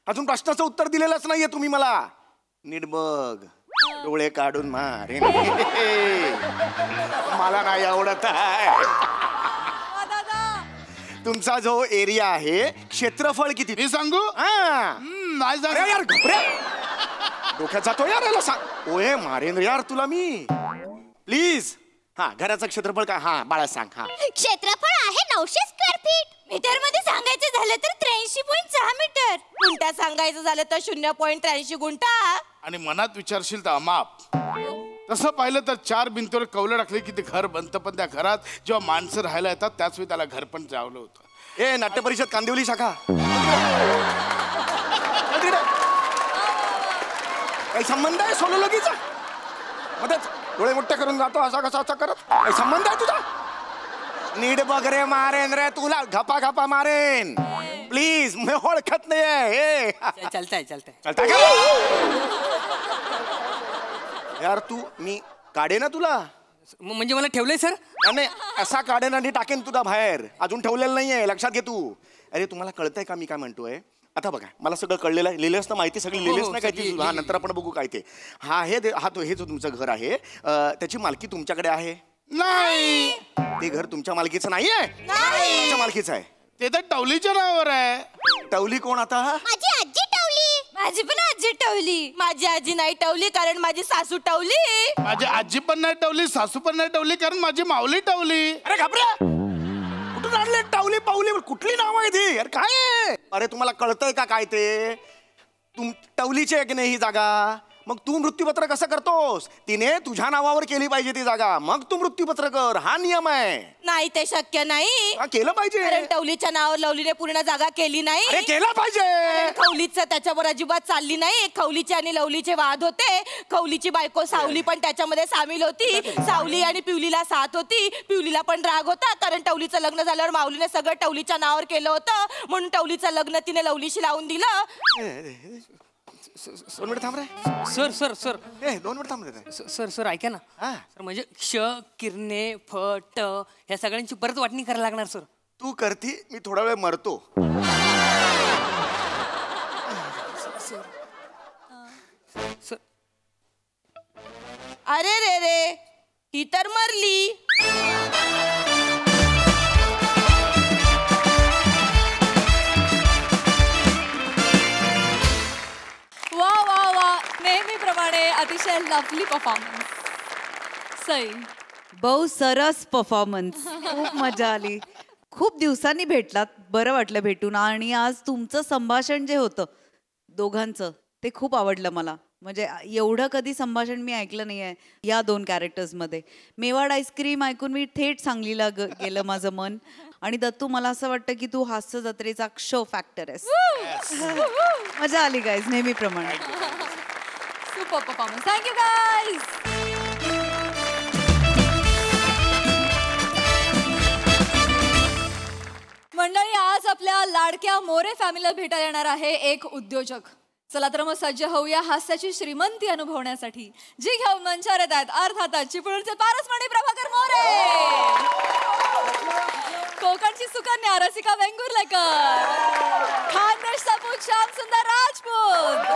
अजून प्रश्नाचं उत्तर दिलेलंच नाहीये तुम्ही मला. नीट बघ. डोळे काढून मारे. मला नाही आवडत आहे. तुमचा जो एरिया आहे क्षेत्रफळ किती? मी सांगू? नाही अरे सांग. यार घबरे. डोक्यात जातो यार याला सांग. ओए मारेन रे यार तुला मी. प्लीज. हा घराचं क्षेत्रफळ काय? हा बाळा सांग. हा क्षेत्रफळ आहे 900 स्क्वेअर फीट. मीटर मध्ये सांगायचं झालं तर 83.6 मीटर. गुंठा सांगायचं झालं तर 0.83 गुंठा. आणि मनात विचारशील तर अमाप. तसं पाहिलं तर 4 भिंतीवर कौलं टाकले की ते घर बनतं. पण त्या घरात जेव्हा माणसं राहायला येतात त्याच वेळी त्याला घर पण जावलं होतं. ए नाट्य परिषद कांदिवली शाखा. काही संबंध आहे सोलोलॉजीचा? मध्येच डोळे मोठे करून जातो असा कसा असा करत. काही संबंध आहे तुझा? नीट बघ रे मारेन रे तुला. घपा घपा मारेन. प्लीज मी ओळखत नाहीये. चालतंय चालतंय. चालतंय का? यार तू मी काढे ना तुला. म्हणजे मला ठेवलंय सर? नाही असा काढेन आणि टाकेन तुला बाहेर. अजून ठेवलेलं नाहीये लक्षात घे तू. अरे तुम्हाला कळतंय का मी काय म्हणतोय? आता बघा मला सगळं कळलेलं आहे. लिहिलेस ना माहिती सगळी लिहिलेस नाही काय ती? हा नंतर आपण बघू काय ते. हा हे जो तुमचं घर आहे त्याची मालकी तुमच्याकडे आहे? नाही. ते घर तुमच्या मालकीचं नाहीये? तुमच्या मालकीचं आहे. ते तर टवलीच्या नावावर आहे. टवली कोण आता? माझी आजी टवली. माझी पण आजी टवली. माझी आजी नाही टवली कारण माझी सासू टवली. माझी आजी पण नाही टवली, सासू पण नाही टवली कारण माझी माऊली टवली. अरे घाबरे. कुठून आणले टवली पावली? कुठली नाव आहे ती? अरे काय? अरे तुम्हाला कळतंय का काय ते? टवलीची आहे की नाही ही जागा? मग तू मृत्यूपत्र कसं करतोस? तिने तुझ्या नावावर केली पाहिजे ती जागा, मग तू मृत्यूपत्र कर. हा नियम आहे. नाही ते शक्य नाही. हा, केलं पाहिजे. कारण टवलीच्या नावावर लवलीने पूर्ण जागा केली नाही. अरे केलं पाहिजे. खवलीचं त्याच्यावर अजिबात चालली नाही. खवलीचे आणि लवलीचे वाद होते. खवलीची बायको सावली पण त्याच्यामध्ये सामील होती. सावली आणि पिवलीला साथ होती. पिवलीला पण राग होता कारण टवलीचं लग्न झाल्यावर माऊलीने सगळं टवलीच्या नावावर केलं होतं, म्हणून टवलीचं लग्न तिने लवलीशी लावून दिलं. 2 मिनिट थांब रे. सर सर सर 2 मिनिट थांब रे. सर सर ऐका ना. सर म्हणजे क्ष किरणे फ ट ह्या सगळ्यांची परत वाटणी करायला लागणार सर. तू करती, मी थोडा वेळ मरतो. सर अरे रे रे, ही तर मरली. वा वा वा, नेहमीप्रमाणे अतिशय लवली परफॉर्मन्स. सई, बहु सरस परफॉर्मन्स. खूप मजा आली. खूप दिवसांनी भेटलात, बरं वाटलं भेटून. आणि आज तुमचं संभाषण जे होतं दोघांचं ते खूप आवडलं मला. म्हणजे एवढं कधी संभाषण मी ऐकलं नाही आहे या 2 कॅरेक्टर्समध्ये. मेवाड आईस्क्रीम ऐकून मी थेट सांगलीला गेलं माझं मन. आणि दत्तू, मला असं वाटतं की तू हास्य जत्रेचा शो फॅक्टर आहेस. मजा आली गाईज, नेहमीप्रमाणे. Super performance. Thank you guys. मंडळी, आज आपल्या लाडक्या मोरे फॅमिलीला भेटायला येणार आहे एक उद्योजक. चला तर मग सज्ज होऊया हास्याची श्रीमंती अनुभवण्यासाठी. जी घेऊन मंचावर येत आहेत अर्थातच चिपळूणचे पारसमणी प्रभाकर मोरे, कोकणची सुकन्या रसिका वेंगुर्लेकर, खानदेश सपूत श्याम सुंदर Rajput,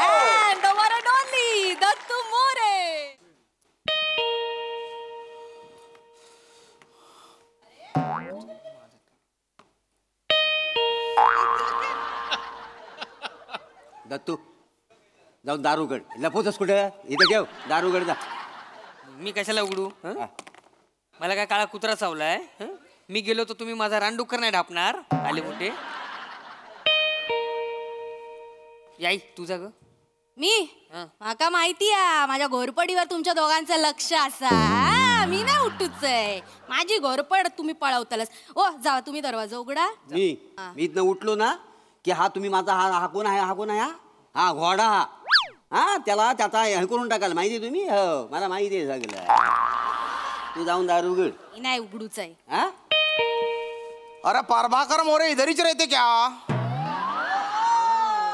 and the one and only Dattu More. Dattu, जाऊन दारूगड लपवतोस कुठे? इथं घेऊ दारूगड जा. मी कशाला उघडू? मला काय काळा कुत्रा चावलाय? मी गेलो तर तुम्ही माझा रानडुक्कर नाही ढापणार? आले मोठे. याई तुझा ग. मी माका माहिती आहे माझ्या घोरपडीवर तुमच्या दोघांचं लक्ष असा. मी नाही उठूच आहे. माझी घोरपड तुम्ही पळवतालच. ओ जावा तुम्ही दरवाजा उघडा. मी इथनं उठलो ना की हा तुम्ही माझा हा कोण आहे? हा कोण आहे? हा घोडा. हा त्याला त्याचा हे करून टाकाल माहिती तुम्ही. हो मला माहिती आहे सगळं. तू जाऊन दारू उघड. मी नाही उघडूच आहे. हा अरे प्रभाकर मोरे इधर ही रहते क्या?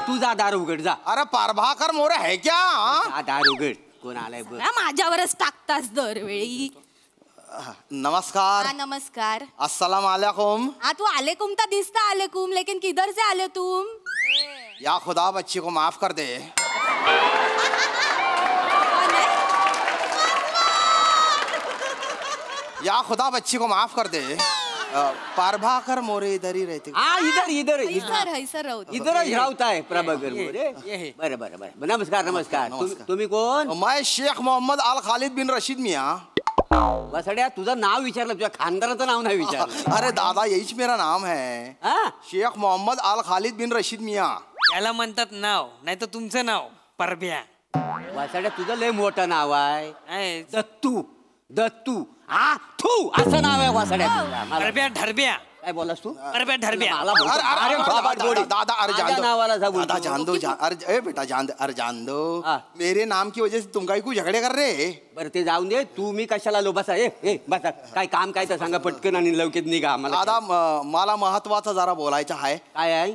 तू जा दारू उघड जा. अरे प्रभाकर मोरे है क्या? हा दारू उघड. कोण आलाय बघ. माझ्यावरच टाकतास दरवेळी. नमस्कार. नमस्कार. अस्सलाम वालेकुम. तू आलेकुम तर दिसता आलेकुम, लेकिन किधर से आले तुम? या खुदा बच्ची को माफ कर दे. या खुदा बच्ची को माफ कर दे. प्रभाकर मोरे इधर ही रहते. हा इधर इधर इधर राहताय प्रभाकर मोरे. बरं बरं बरं. नमस्कार नमस्कार. तुम्ही कोण? मैं शेख मोहम्मद अल खालिद बिन रशीद मियाँ. वसड्या तुझं नाव विचारलं, तुझ्या खानदाराचं नाव नाही विचारलं. अरे दादा यहीच मेरा नाम है. शेख मोहम्मद अल खालिद बिन रशीद मियाँ. त्याला म्हणतात नाव, नाही तर तुमचं नाव परभ्या. वसड्या तुझं लय मोठं नाव आहे. दत्तू. दत्तू. हा थू असं नाव आहे वसड्या. परभ्या ढरब्या. काय बोलास तू? परभ्या ढरब्या. दादा अरे जान दो. अरे बेटा जान दो. मेरे नाम की वजह से तुम काय को झगडे कर रहे. बरं ते जाऊन दे. तू मी कशाला लो? बसा. बसा. काय काम काय तर सांगा पटकन आणि लवकर निघा. दादा मला महत्वाचं जरा बोलायचं आहे. काय आहे?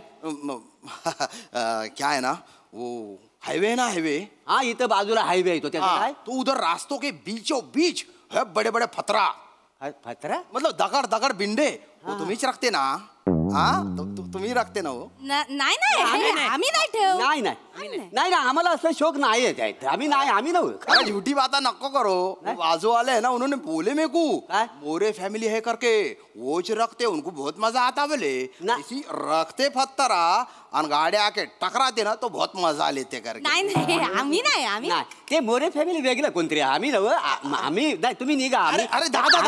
क्या है ना वो हाईवे ना हाईवे. हाँ इथं बाजूला हाईवे आहे तो. त्याचा काय? तो उधर रास्तों के बीचों बीच है बड़े बड़े पथरा. पथरा मतलब दगड़ दगड़ बिंडे. वो तुम्हीच रखते ना? हाँ तुम्ही रखते ना वो? नाही आम्ही नाही ठेव. नाही नाही आम्हाला असं शौक नाही आहे. आम्ही नव्हे. अरे झूठी बातें नको करो. बाजू वाले है ना उन्होंने बोले मेरे को मोरे फैमिली है करके वो जो रखते उनको बहुत मजा आता बोले. इसी रखते पत्थरा और गाड्या आके टकराते ना तो बहुत मजा लेते करके. नाही आम्ही नाही. ते मोरे फॅमिली वेगळं कोणतरी. आम्ही नव. आम्ही नाही. तुम्ही निघा. अरे दादा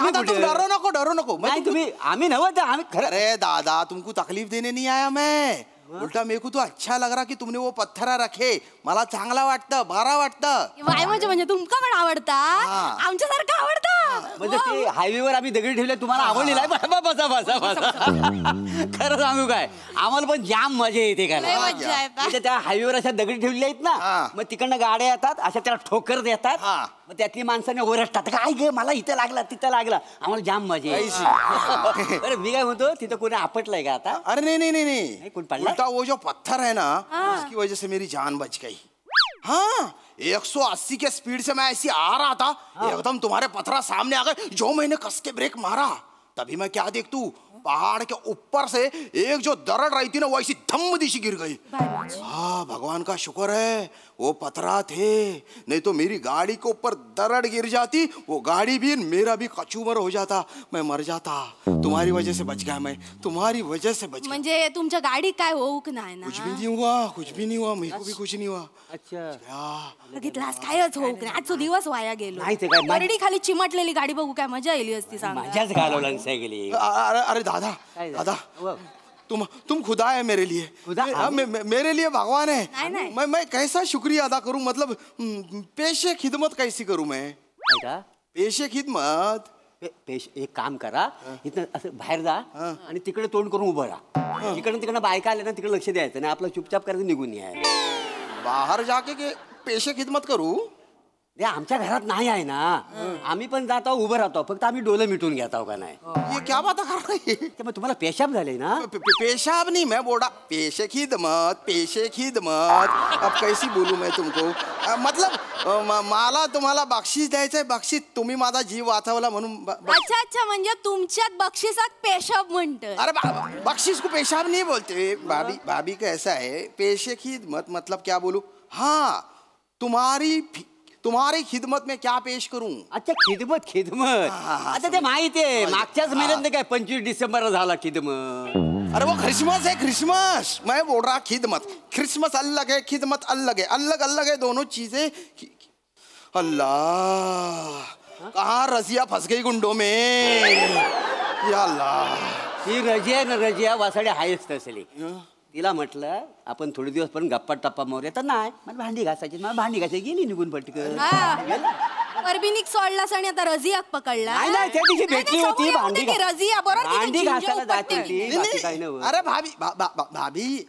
डरो नको. नाही तुम्ही आम्ही नव. आम्ही खरं. अरे दादा तुमको तकलीफ देने नहीं आया मैं. उलटा मेरे को तो अच्छा लग रहा कि तुमने वो पत्थरा रखे. मला चांगला वाटतं, बरा वाटतं. वाय म्हणजे तुमका पण आवडता आमच्यासारखं आवडतं. म्हणजे ते हायवेवर आम्ही दगडी ठेवले तुम्हाला आवडलेला आहे. बसा बसा बसा. खरं सांगू काय आम्हाला पण जाम मजा येते का लय मज्जा येते. म्हणजे त्या हायवेवर अशा दगडी ठेवलेल्या आहेत ना मग तिकडनं गाड्या येतात अशा त्याला ठोकर देतात मग त्यातली माणसाने ओरडतात काय गे मला इथं लागला तिथं लागला आम्हाला जाम मजा येते. अरे मी काय म्हणतो तिथं कोणी आपटलंय का आता? अरे नहीं नहीं नहीं कोण पडला? उल्टा वो जो पत्थर है ना उसकी वजह से मेरी जान बच गई. हाँ 180 के स्पीड से मैं ऐसी आ रहा था एकदम तुम्हारे पत्थरा सामने आ गए. जो मैंने कस के ब्रेक मारा तभी मैं क्या देखतू पहाड़ के ऊपर से एक जो दरड़ रही थी ना वो ऐसी धम्म दिशी गिर गई. हाँ भगवान का शुक्र है वो पथरा थे नहीं तो मेरी गाड़ी के ऊपर दरड़ गिर जाती वो गाड़ी भी मेरा भी कचूमर हो जाता मैं मर जाता. तुम्हारी वजह से बच गया मैं तुम्हारी वजह से बच गया. म्हणजे तुमच्या गाडी काय होऊक नाही ना? कुछ भी नहीं हुआ कुछ भी नहीं हुआ मेरे को भी कुछ नहीं हुआ. अच्छा बघितलास कायच होऊक नाही. आजचा दिवस वाया गेलो. नाही ते काय बरडी खाली चिमटलेली गाडी बघू काय मजा येली असती सांग. मजाच घालवला सायकली. अरे दादा दादा तुम खुदा है मेरे लिए. मेरे लिए भगवान है. मैं कैसा शुक्रिया अदा करूं मतलब पेशे खिदमत कैसी करूं मैं? पेशे खिदमत एक काम करा इथं असं बाहेर जा आणि तिकडे तोंड करून उभं राहा. तिकडनं बायका आल्या ना तिकडे लक्ष द्यायचं नाही आपलं चुपचाप करायचं निघून यायचं. बाहर जाके के पेशे खिदमत करू? ते आमच्या घरात नाही आहे ना आम्ही पण जातो उभं राहतो फक्त आम्ही डोलं मिटून घेतो का नाही. ये क्या बात कर रही है? मग तुम्हाला पेशाब झाले ना? पेशाब नहीं मैं बोल रहा पेशे खिदमत. अब कैसी बोलूं मैं तुमको मतलब मला तुम्हाला बक्षीस द्यायचंय. बक्षीस तुम्ही माझा जीव वाचवला म्हणून. अच्छा म्हणजे तुमच्यात बक्षिसात पेशाब म्हणतं. अरे बख्शीश को पेशाब नहीं बोलते. भाभी का ऐसा है पेशे खिदमत मतलब क्या बोलूं. हाँ तुम्हारी खिदमत में क्या पेश करूं? अच्छा खिदमत आता ते माहिती आहे मागच्याच महिन्यात काय 25 डिसेंबर झाला खिदमत. अरे वो क्रिसमस है क्रिसमस. मैं बोल रहा खिदमत. क्रिसमस अलग है खिदमत अलग है. अलग है दोनों चीजें. अल्लाह कहाँ रजिया फंस गई गुंडों में. या अल्लाह ही रजिया वासाडे हायच तसली. तिला म्हटलं आपण थोडे दिवस पण गप्पा टप्पा मारूया तर नाही मला भांडी घासायची गेली निघून पटकन. परबिनिक सोडलास आणि आता रजियाक पकडला. नाही त्या दिवशी भेटली होती रजिया भांडी घासायला जात होती. अरे भाभी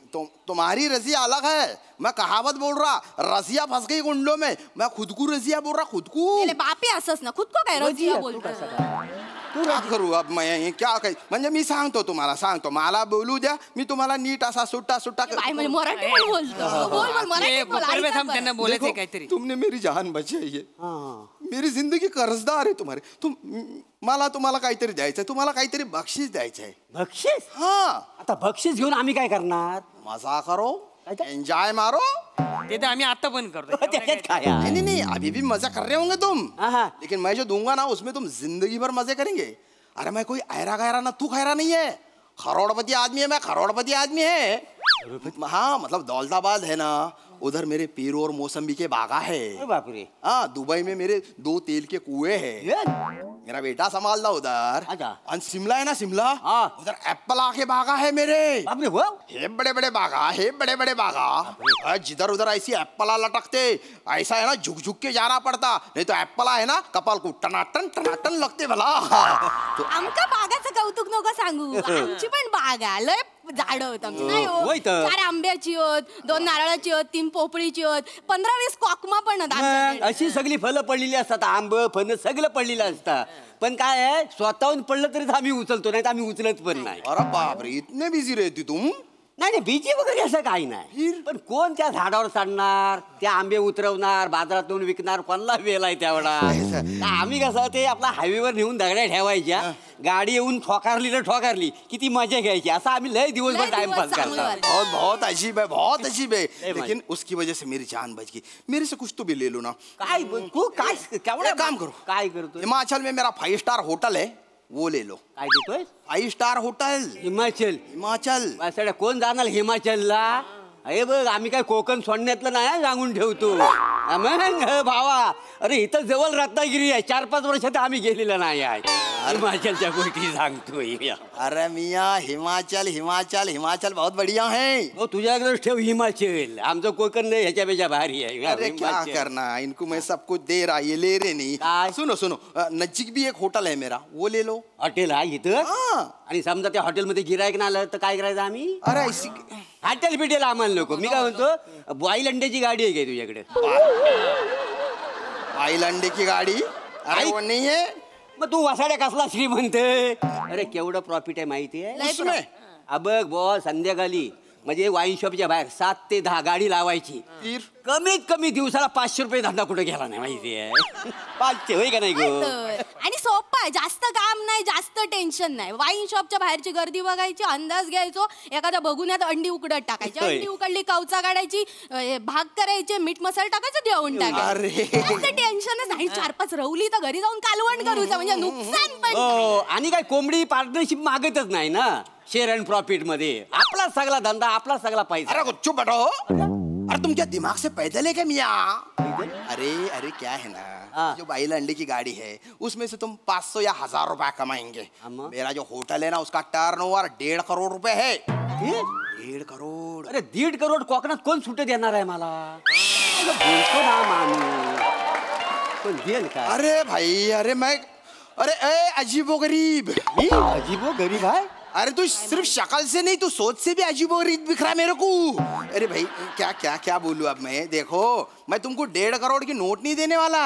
तुम्हारी रजिया अलग है. मैं कहावत बोल रहा रजिया फंस गई गुंडों में. मैं खुद को रजिया बोल रहा खुद को. बापी असस ना खुद को काय रजिया बोलतो. क्या करू अब मैं क्या काही म्हणजे मी सांगतो मला बोलू द्या मी तुम्हाला नीट असा सुट्टा मराठी पण बोलतो. बोल मराठी बोल. त्यांना बोलायचं काहीतरी. तुमने मेरी जान बचाई है. मेरी जिंदगी कर्जदार आहे तुम्हारे. मला तुम्हाला काहीतरी द्यायचंय. तुम्हाला काहीतरी बक्षीस द्यायचंय. बक्षीस? हाँ आता बक्षीस घेऊन आम्ही काय करणार? मजा करो एंजॉय मारो. ते तर आम्ही आता पण करतो. त्याच्यात काय नहीं अभी भी मजा कर रहे होंगे तुम लेकिन मैं जो दूंगा ना उसमें तुम जिंदगी भर मजे करेंगे. अरे मैं कोई ऐरा गैरा ना तू खैरा नहीं है. करोड़पति आदमी है मैं करोड़पति आदमी है. हाँ मतलब दौलताबाद है ना उधर मेरे पीरू और मौसम्बी के बागा है. बाप रे. हाँ दुबई में मेरे 2 तेल के कुएं हैं. मेरा बेटा संभालता उधर. और शिमला है ना शिमला उधर एप्पल आके बागा है मेरे. हे बड़े बड़े बागा. जिधर उधर ऐसी एप्पल लटकते ऐसा है ना झुक के जाना पड़ता नहीं तो एप्पल है ना कपाल को टनाटन लगते भला. आमका बागाचं कौतुक नको सांगू. आमची पण बाग आहे लय झाड होत आमची. नाही हो 4 आंब्याची होत 2 नारळाची होत 3 पोपळीची होत 15-20 कॉकमा पण होत. अशी सगळी फळं पडलेली असतात आंब फणस सगळं पडलेलं असतं. पण काय आहे स्वतःहून पडलं तरीच आम्ही उचलतो नाही तर आम्ही उचलत पण नाही. अरे बापरे इतने बिझी रहती तुम. नाही बीजी वगैरे असं काही नाही पण कोण त्या झाडावर चढणार त्या आंबे उतरवणार बाजारात नेऊन विकणार कोणाला वेळ आहे तेवढा. आम्ही कसं ते आपला हायवेवर नेऊन दगड्या ठेवायच्या गाडी येऊन ठोकारली किती मजा घ्यायची असं आम्ही लय दिवसभर टाइमपास करतो. बहुत अजीब है लेकिन उसकी वजह से मेरी जान बच गई. मेरे से कुछ तो भी ले लो ना. काय तू काय केवढं काम करो काय करतो. हिमाचल में मेरा 5 स्टार होटल है वो ले लो. काय देतोय? 5 स्टार होटल हिमाचल. कोण जाणार हिमाचलला? अरे बघ आम्ही काय कोकण सोडण्यातलं नाही सांगून ठेवतो. मग भावा अरे इथं जवळ रत्नागिरी आहे 4-5 वर्षात आम्ही गेलेलं नाही आहे. हिमाचलच्या गोष्टी सांगतोय. अरे मियाँ हिमाचल हिमाचल हिमाचल बहुत बढ़िया है. हो तुझ्याकडे ठेव हिमाचल. आमचं कोकण नाही ह्याच्यापेक्षा भारी आहे. अरे क्या हिमाचल. करना, इनको मैं सब कुछ दे रहा, ये ले रहे नहीं. सुनो सुनो, नजीक भी एक होटल है मेरा, वो ले लो. हॉटेल आहे इथं. हाँ. आणि समजा त्या हॉटेलमध्ये गिरायक ना आलं तर काय करायचं आम्ही? अरे ऐसी हॉटेल बिटेल आम्हाला नको. मी काय म्हणतो, बॉईल अंड्याची गाडी आहे काय तुझ्याकडे? बॉईल अंडे की गाडी? अरे वो नहीं है. मग तू वसाड्या कसला श्रीमंत? अरे केवढं प्रॉफिट आहे माहिती आहे उसमें? बघ बॉस, संध्याकाळी म्हणजे वाईन शॉपच्या बाहेर 7 ते 10 गाडी लावायची. कमीत कमी दिवसाला 500 रुपये धंदा कुठे गेला नाही माहिती आहे. 500 होय का नाही गो? आणि सोपं आहे, जास्त काम नाही, जास्त टेन्शन नाही. वाईन शॉपच्या बाहेरची गर्दी बघायची, अंदाज घ्यायचो, एखाद्या बघुन्यात अंडी उकडत टाकायची, अंडी उकडली कवचा काढायची, भाग करायचे, मीठ मसाला टाकायचं, देऊन टाकायचं. टेन्शनच नाही. 4-5 रवली तर घरी जाऊन कालवण करूचं, म्हणजे नुकसान पण. आणि काय कोंबडी पार्टनरशिप मागतच नाही ना शेअर अँड प्रॉफिट मध्ये. आपला सगळा धंदा, आपला सगळा पैसा. अरे चुप बैठो. अरे तुम क्या दिमाग से पैदल है क्या मियाँ? अरे अरे क्या है ना, जो बाइल अंडे की गाड़ी है उसमें से तुम 500 या 1000 रुपया कमाएंगे. मेरा जो होटल है ना उसका टर्नओवर 1.5 करोड़ रुपए है. 1.5 करोड़? अरे 1.5 करोड कोकणात कोण सुट्ट देणार आहे मला? बोलतो ना माणूस, कोण देईल का? अरे भाई, अरे मैं, अरे ए अजीबो गरीब. अजीबो गरीब है? अरे तू सिर्फ शक्ल से नहीं, तू सोच से भी अजीबो गरीब दिख रहा है मेरे को. अरे भाई क्या क्या क्या बोलूं अब मैं. देखो मैं तुमको 1.5 करोड़ की नोट नहीं देने वाला.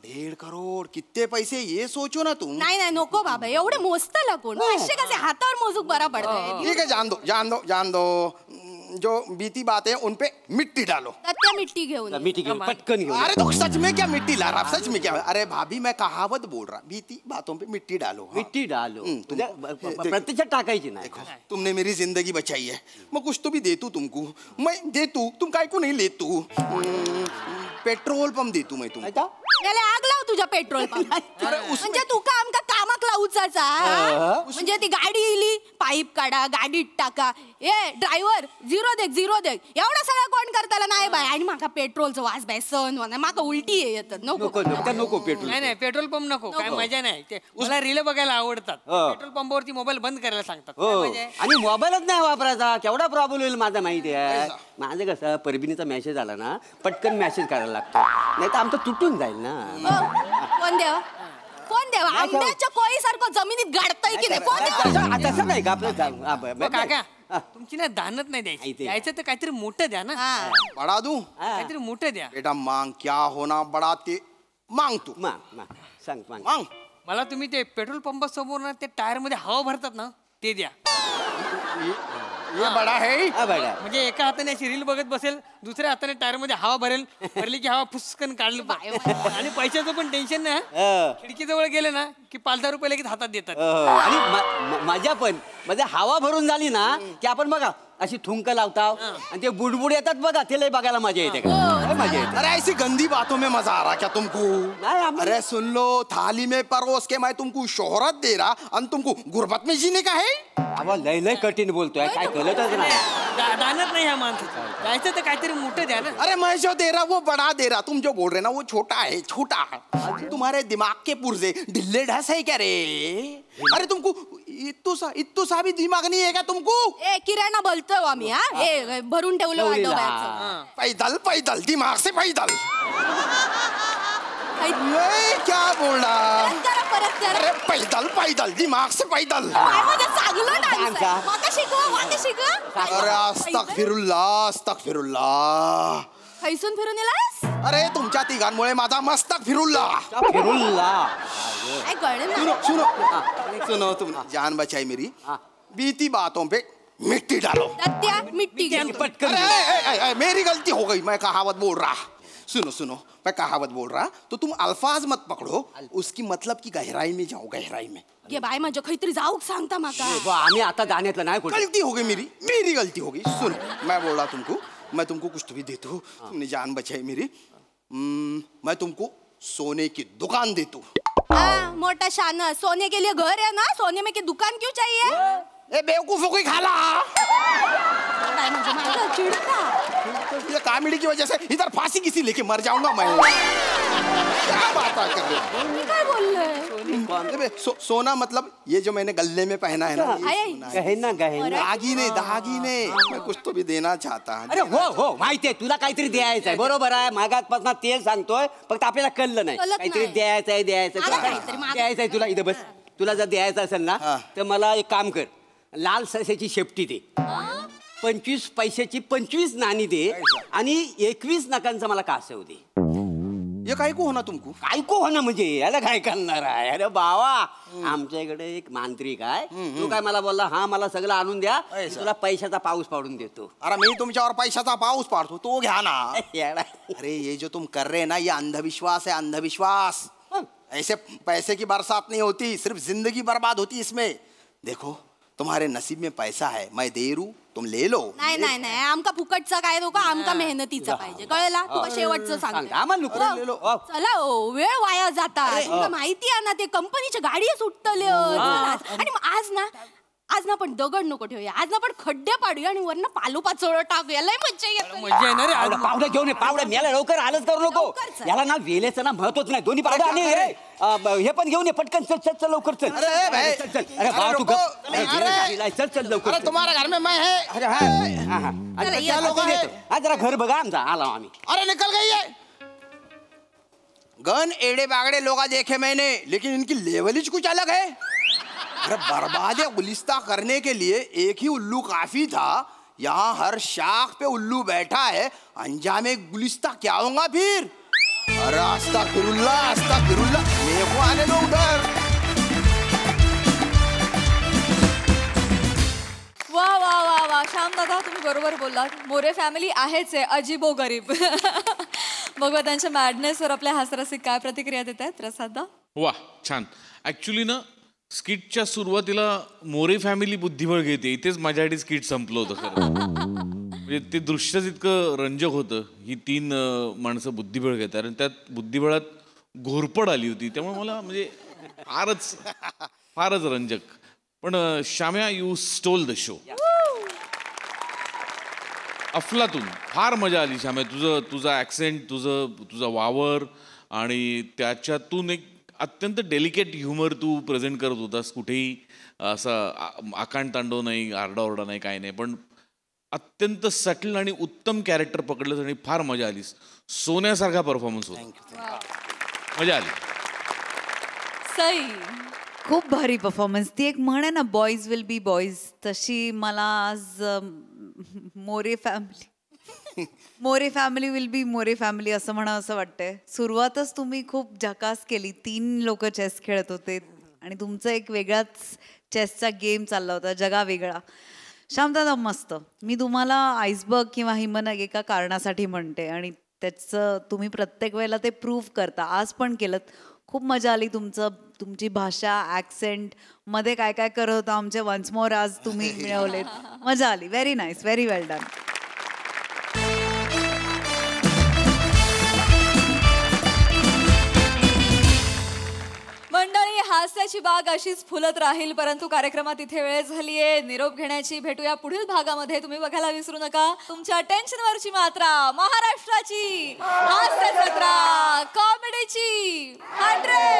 1.5 करोड़ कितने पैसे ये सोचो ना तुम. नाही नाही नको बाबा, एवढे मोजताला कोण? असे कसे हातावर मोजूक बरा पडतंय. ठीक है, जान दो जान दो जान दो. जो बीती बातें उन पे मिट्टी डालो. त्या मिट्टी घेऊन मिट्टी घेऊन पटकन घेऊन. अरे तो सच में क्या मिट्टी ला रहा, सच में क्या? अरे भाभी मैं कहावत बोल रहा, बीती बातों पे मिट्टी डालो. हाँ. मिट्टी डालो. प्रत्यक्षात टाकायची नाही. तुमने मेरी जिंदगी बचाई है, मैं कुछ तो भी दे तू तुमको. मैं दे तू, तुम काय को नहीं ले तू. पेट्रोल पंप दे तू मैं तुमको. त्याला आग लाव तुझ्या पेट्रोल पंप. म्हणजे तू का आमका कामाक लावचाचा? म्हणजे ती गाडी इली, पाईप काढा, गाडीत टाका, ए ड्रायव्हर झिरो दे, एवढा सगळं कोण करताला नाही बाय. आणि माका पेट्रोलचं वास बाय सहन होणार, माका उलटी येतात. नको नको पेट्रोल. नाही पेट्रोल पंप नको, काय मजा नाही. ते मला रील बघायला आवडतात. पेट्रोल पंपावरती मोबाईल बंद करायला सांगतात. आणि मोबाईलच नाही वापरायचा. केवढा प्रॉब्लेम होईल माझा माहिती आहे. माझं कसं परबिनीचा मेसेज आला ना, पटकन मेसेज करायला लागतो, नाही तर आमचं तुटून जाईल ना. फोन देवा आंब्याच्या कोळीसारखं जमिनीत गाडताय की नाही? फोन देवा. तसं नाही का आपलं काका, तुमची ना दानत नाही द्यायची. द्यायचं तर काहीतरी मोठं द्या ना. बड़ा दूं? काहीतरी मोठं द्या. बेटा मांग, क्या होना बड़ा ते मांग तू. मांग सांग मांग. मांग. मला तुम्ही ते पेट्रोल पंपासमोर ना ते टायर मध्ये हवा भरतात ना, ते द्या. ये बड़ा है. बडा म्हणजे एका हाताने अशी रील बघत बसेल, दुसऱ्या हाताने टायर मध्ये हवा भरेल, भरली की हवा फुसकन काढलं आणि पैशाचं पण टेन्शन नाही. खिडकीजवळ गेले ना की 5-10 रुपये लगेच हातात देतात. आणि मजा पण म्हणजे हवा भरून झाली ना की आपण बघा अशी थुंक लावता आणि ते बुडबुड येतात बघा, ते लय बघायला मजा येते. मजा येते. अरे ऐसी गंदी बातों में मजा आ रहा क्या तुमको? अरे सुन लो, थाली में परोस के मैं तुमको शोहरत दे रहा और तुमको गुर्बत में जीने का है. अबा लय कठीण बोलतोय, काय कळतच नाही. दानत नाही ह्या माणसाचं. जायचं तर काहीतरी मोठं द्या ना. अरे मैं जो दे रहा वो बड़ा दे रहा, तुम जो बोल रहे ना वो छोटा है, छोटा. तुम्हारे दिमाग के पुर्जे ढिल्ले ढस है क्या रे? अरे तुमको इत्तू सा भी दिमाग नहीं है क्या तुमको? ए किराणा बोलतोय आम्ही. हा ए भरून ठेवलं पैदल पैदल दिमाग से पैदल. क्या बोल रहा? अरे पैदल पैदल दिमाग से पैदल. अरे अस्तगफिरुल्लाह अस्तगफिरुल्लाह. खैसून फिरून येलास? अरे तुमच्या तिघांमुळे माझा मस्तक फिरुल्लाह. सुनो सुनो सुनो, तुम जान बचाई मेरी. बीती बातों पे मिट्टी डालो. मिट्टी अरे मेरी गलती हो गई, मैं कहावत बोल रहा. सुनो सुनो, मैं कहावत बोल रहा, तो तुम अल्फाज मत पकड़ो, उसकी मतलब की गहराई में जाओ, गहराई में. ये बाय माझ्या खैतरी जाऊक सांगता माका. आम्ही आता जाण्यातलं नाही. गलती हो गई मेरी गलती हो गई. सुनो मैं बोल रहा तुमको, मैं तुमको कुछ तो भी देता हूँ, तुमने जान बचाई मेरी. मैं तुमको सोने की दुकान देता हूँ. मोटा शाना, सोने के लिए घर है ना, सोने में की दुकान क्यों चाहिए? ए बेवकूफों को खाला. चिड़ता ये कॉमेडी की वजह से इधर फांसी किसी लेके मर जाऊंगा मैं। क्या बात कर रहे हो? मी काय बोललोय? सोना मतलब ये जो मैंने गले में पहना है ना, गहना गहना दागिने दागिने, मैं कुछ तो भी देना चाहता। अरे हो माहितीये तुला काहीतरी द्यायचं आहे, बरोबर आहे. मागातपासून तेल सांगतोय, फक्त आपल्याला कळलं नाही काहीतरी द्यायचंय द्यायचंय तुला. इथं बस, तुला जर द्यायचं असेल ना तर मला एक काम कर, लाल सस्याची शेपटी दे, 25 पैशाची 25 नाणी दे आणि 21 नकांचा मला कासव दे. ये काय को होना तुमको? काय को होना म्हणजे याला काय करणार आहे? अरे बावा, आमच्या इकडे एक मांत्रिक आहे, तो काय मला बोलला, हा मला सगळं आणून द्या, तुला पैशाचा पाऊस पाडून देतो. अरे मी तुमच्यावर पैशाचा पाऊस पाडतो, तो घ्या ना. अरे ये जो तुम कर रहे हैं ना, ये अंधविश्वास है, अंधविश्वास. ऐसे पैसे की बरसात नहीं होती, सिर्फ जिंदगी बर्बाद होती इसमें. देखो तुम्हारे नसीब में पैसा है, मैं दे रू, तुम ले लो. नाही नाही नाही, आमका फुकटचा काय नको, आमका मेहनतीचा पाहिजे, कळला? तुका शेवटचं सांगते. चला ओ, वेळ वाया जाता. तुला माहिती आहे ना, ते कंपनीच्या गाडी सुटतले आणि आज ना पण दगड नको ठेवूया, आज ना पण खड्डे पाडूया आणि वरनं पालो पाचोळं टाकूया. लय मज्जा येते. मजा येणार आहे. पावडा घेऊन ये, पावडा मेला लवकर आलंच करू नको. याला ना वेलेचं ना महत्वच नाही. दोन्ही पावडा आणि हे पण घेऊन ये पटकन. चल चल चल लवकर चल. अरे बाबा तू चल चल लवकर. अरे तुम्हारे घर में मैं है. अरे हा जरा घर बघा आमचा, आला आम्ही. अरे निकल गई है. गन एड़े बागड़े लोग देखे मैंने, लेकिन इनकी लेवल ही कुछ अलग है. अरे बर्बाद गुलिस्ता करने के लिए एक ही उल्लू काफी था. यहाँ हर शाख पे उल्लू बैठा है, अंजामे गुलिस्ता क्या होगा फिर? अरे अस्तगफिरुल्लाह, मेरे को आने दो उधर. वा वा वा वा, श्याम दादा तुम्ही बरोबर बोललात. मोरे फॅमिली आहेच आहे अजिबो गरीब. बघा त्यांच्या मॅडनेसवर आपल्या हास्यरसिक काय प्रतिक्रिया देत आहेत प्रसाद. वा छान. ऍक्च्युली ना स्किटच्या सुरुवातीला मोरे फॅमिली बुद्धिबळ घेते, इथेच माझ्यासाठी स्किट संपलं होतं खरं. म्हणजे ते दृश्यच इतकं रंजक होतं. ही 3 माणसं बुद्धिबळ घेतात आणि त्यात बुद्धिबळात घोरपड आली होती, त्यामुळे मला म्हणजे फारच रंजक. पण श्याम्या, यू स्टोल द शो. अफलातून फार मजा आली श्याम्या. तुझा ऍक्सेंट, तुझा वावर आणि त्याच्यातून एक अत्यंत डेलिकेट ह्युमर तू प्रेझेंट करत होतास. कुठेही असा आकांड तांडव नाही, आरडाओरडा नाही, काय नाही, पण अत्यंत सटल आणि उत्तम कॅरेक्टर पकडलंस आणि फार मजा आलीस. सोन्यासारखा परफॉर्मन्स होता, मजा आली. सई, खूप भारी परफॉर्मन्स. ती एक म्हण आहे ना, बॉईज विल बी बॉईज, तशी मला आज More family will be More family असं म्हणा असं वाटतंय. सुरुवातच तुम्ही खूप झकास केली. 3 लोक चेस खेळत होते आणि तुमचा एक वेगळाच चेसचा गेम चालला होता, जगा वेगळा. श्यामदादा मस्त. मी तुम्हाला आईसबर्ग किंवा हिमनग एका कारणासाठी म्हणते आणि त्याचं तुम्ही प्रत्येक वेळेला ते प्रूव्ह करता. आज पण केलं. खूप मजा आली. तुमची भाषा, ॲक्सेंट मध्ये काय काय करत होतं आमचे वन्स मोर आज तुम्ही मिळवलेत. मजा आली. व्हेरी नाईस, व्हेरी वेल डन. मंडळी, हास्याची बाग अशीच फुलत राहील, परंतु कार्यक्रमात इथे वेळ झालीये निरोप घेण्याची. भेटूया पुढील भागामध्ये. तुम्ही बघायला विसरू नका तुमच्या टेन्शनवरची मात्रा, महाराष्ट्राची हास्य जत्रा, कॉमेडीची 100.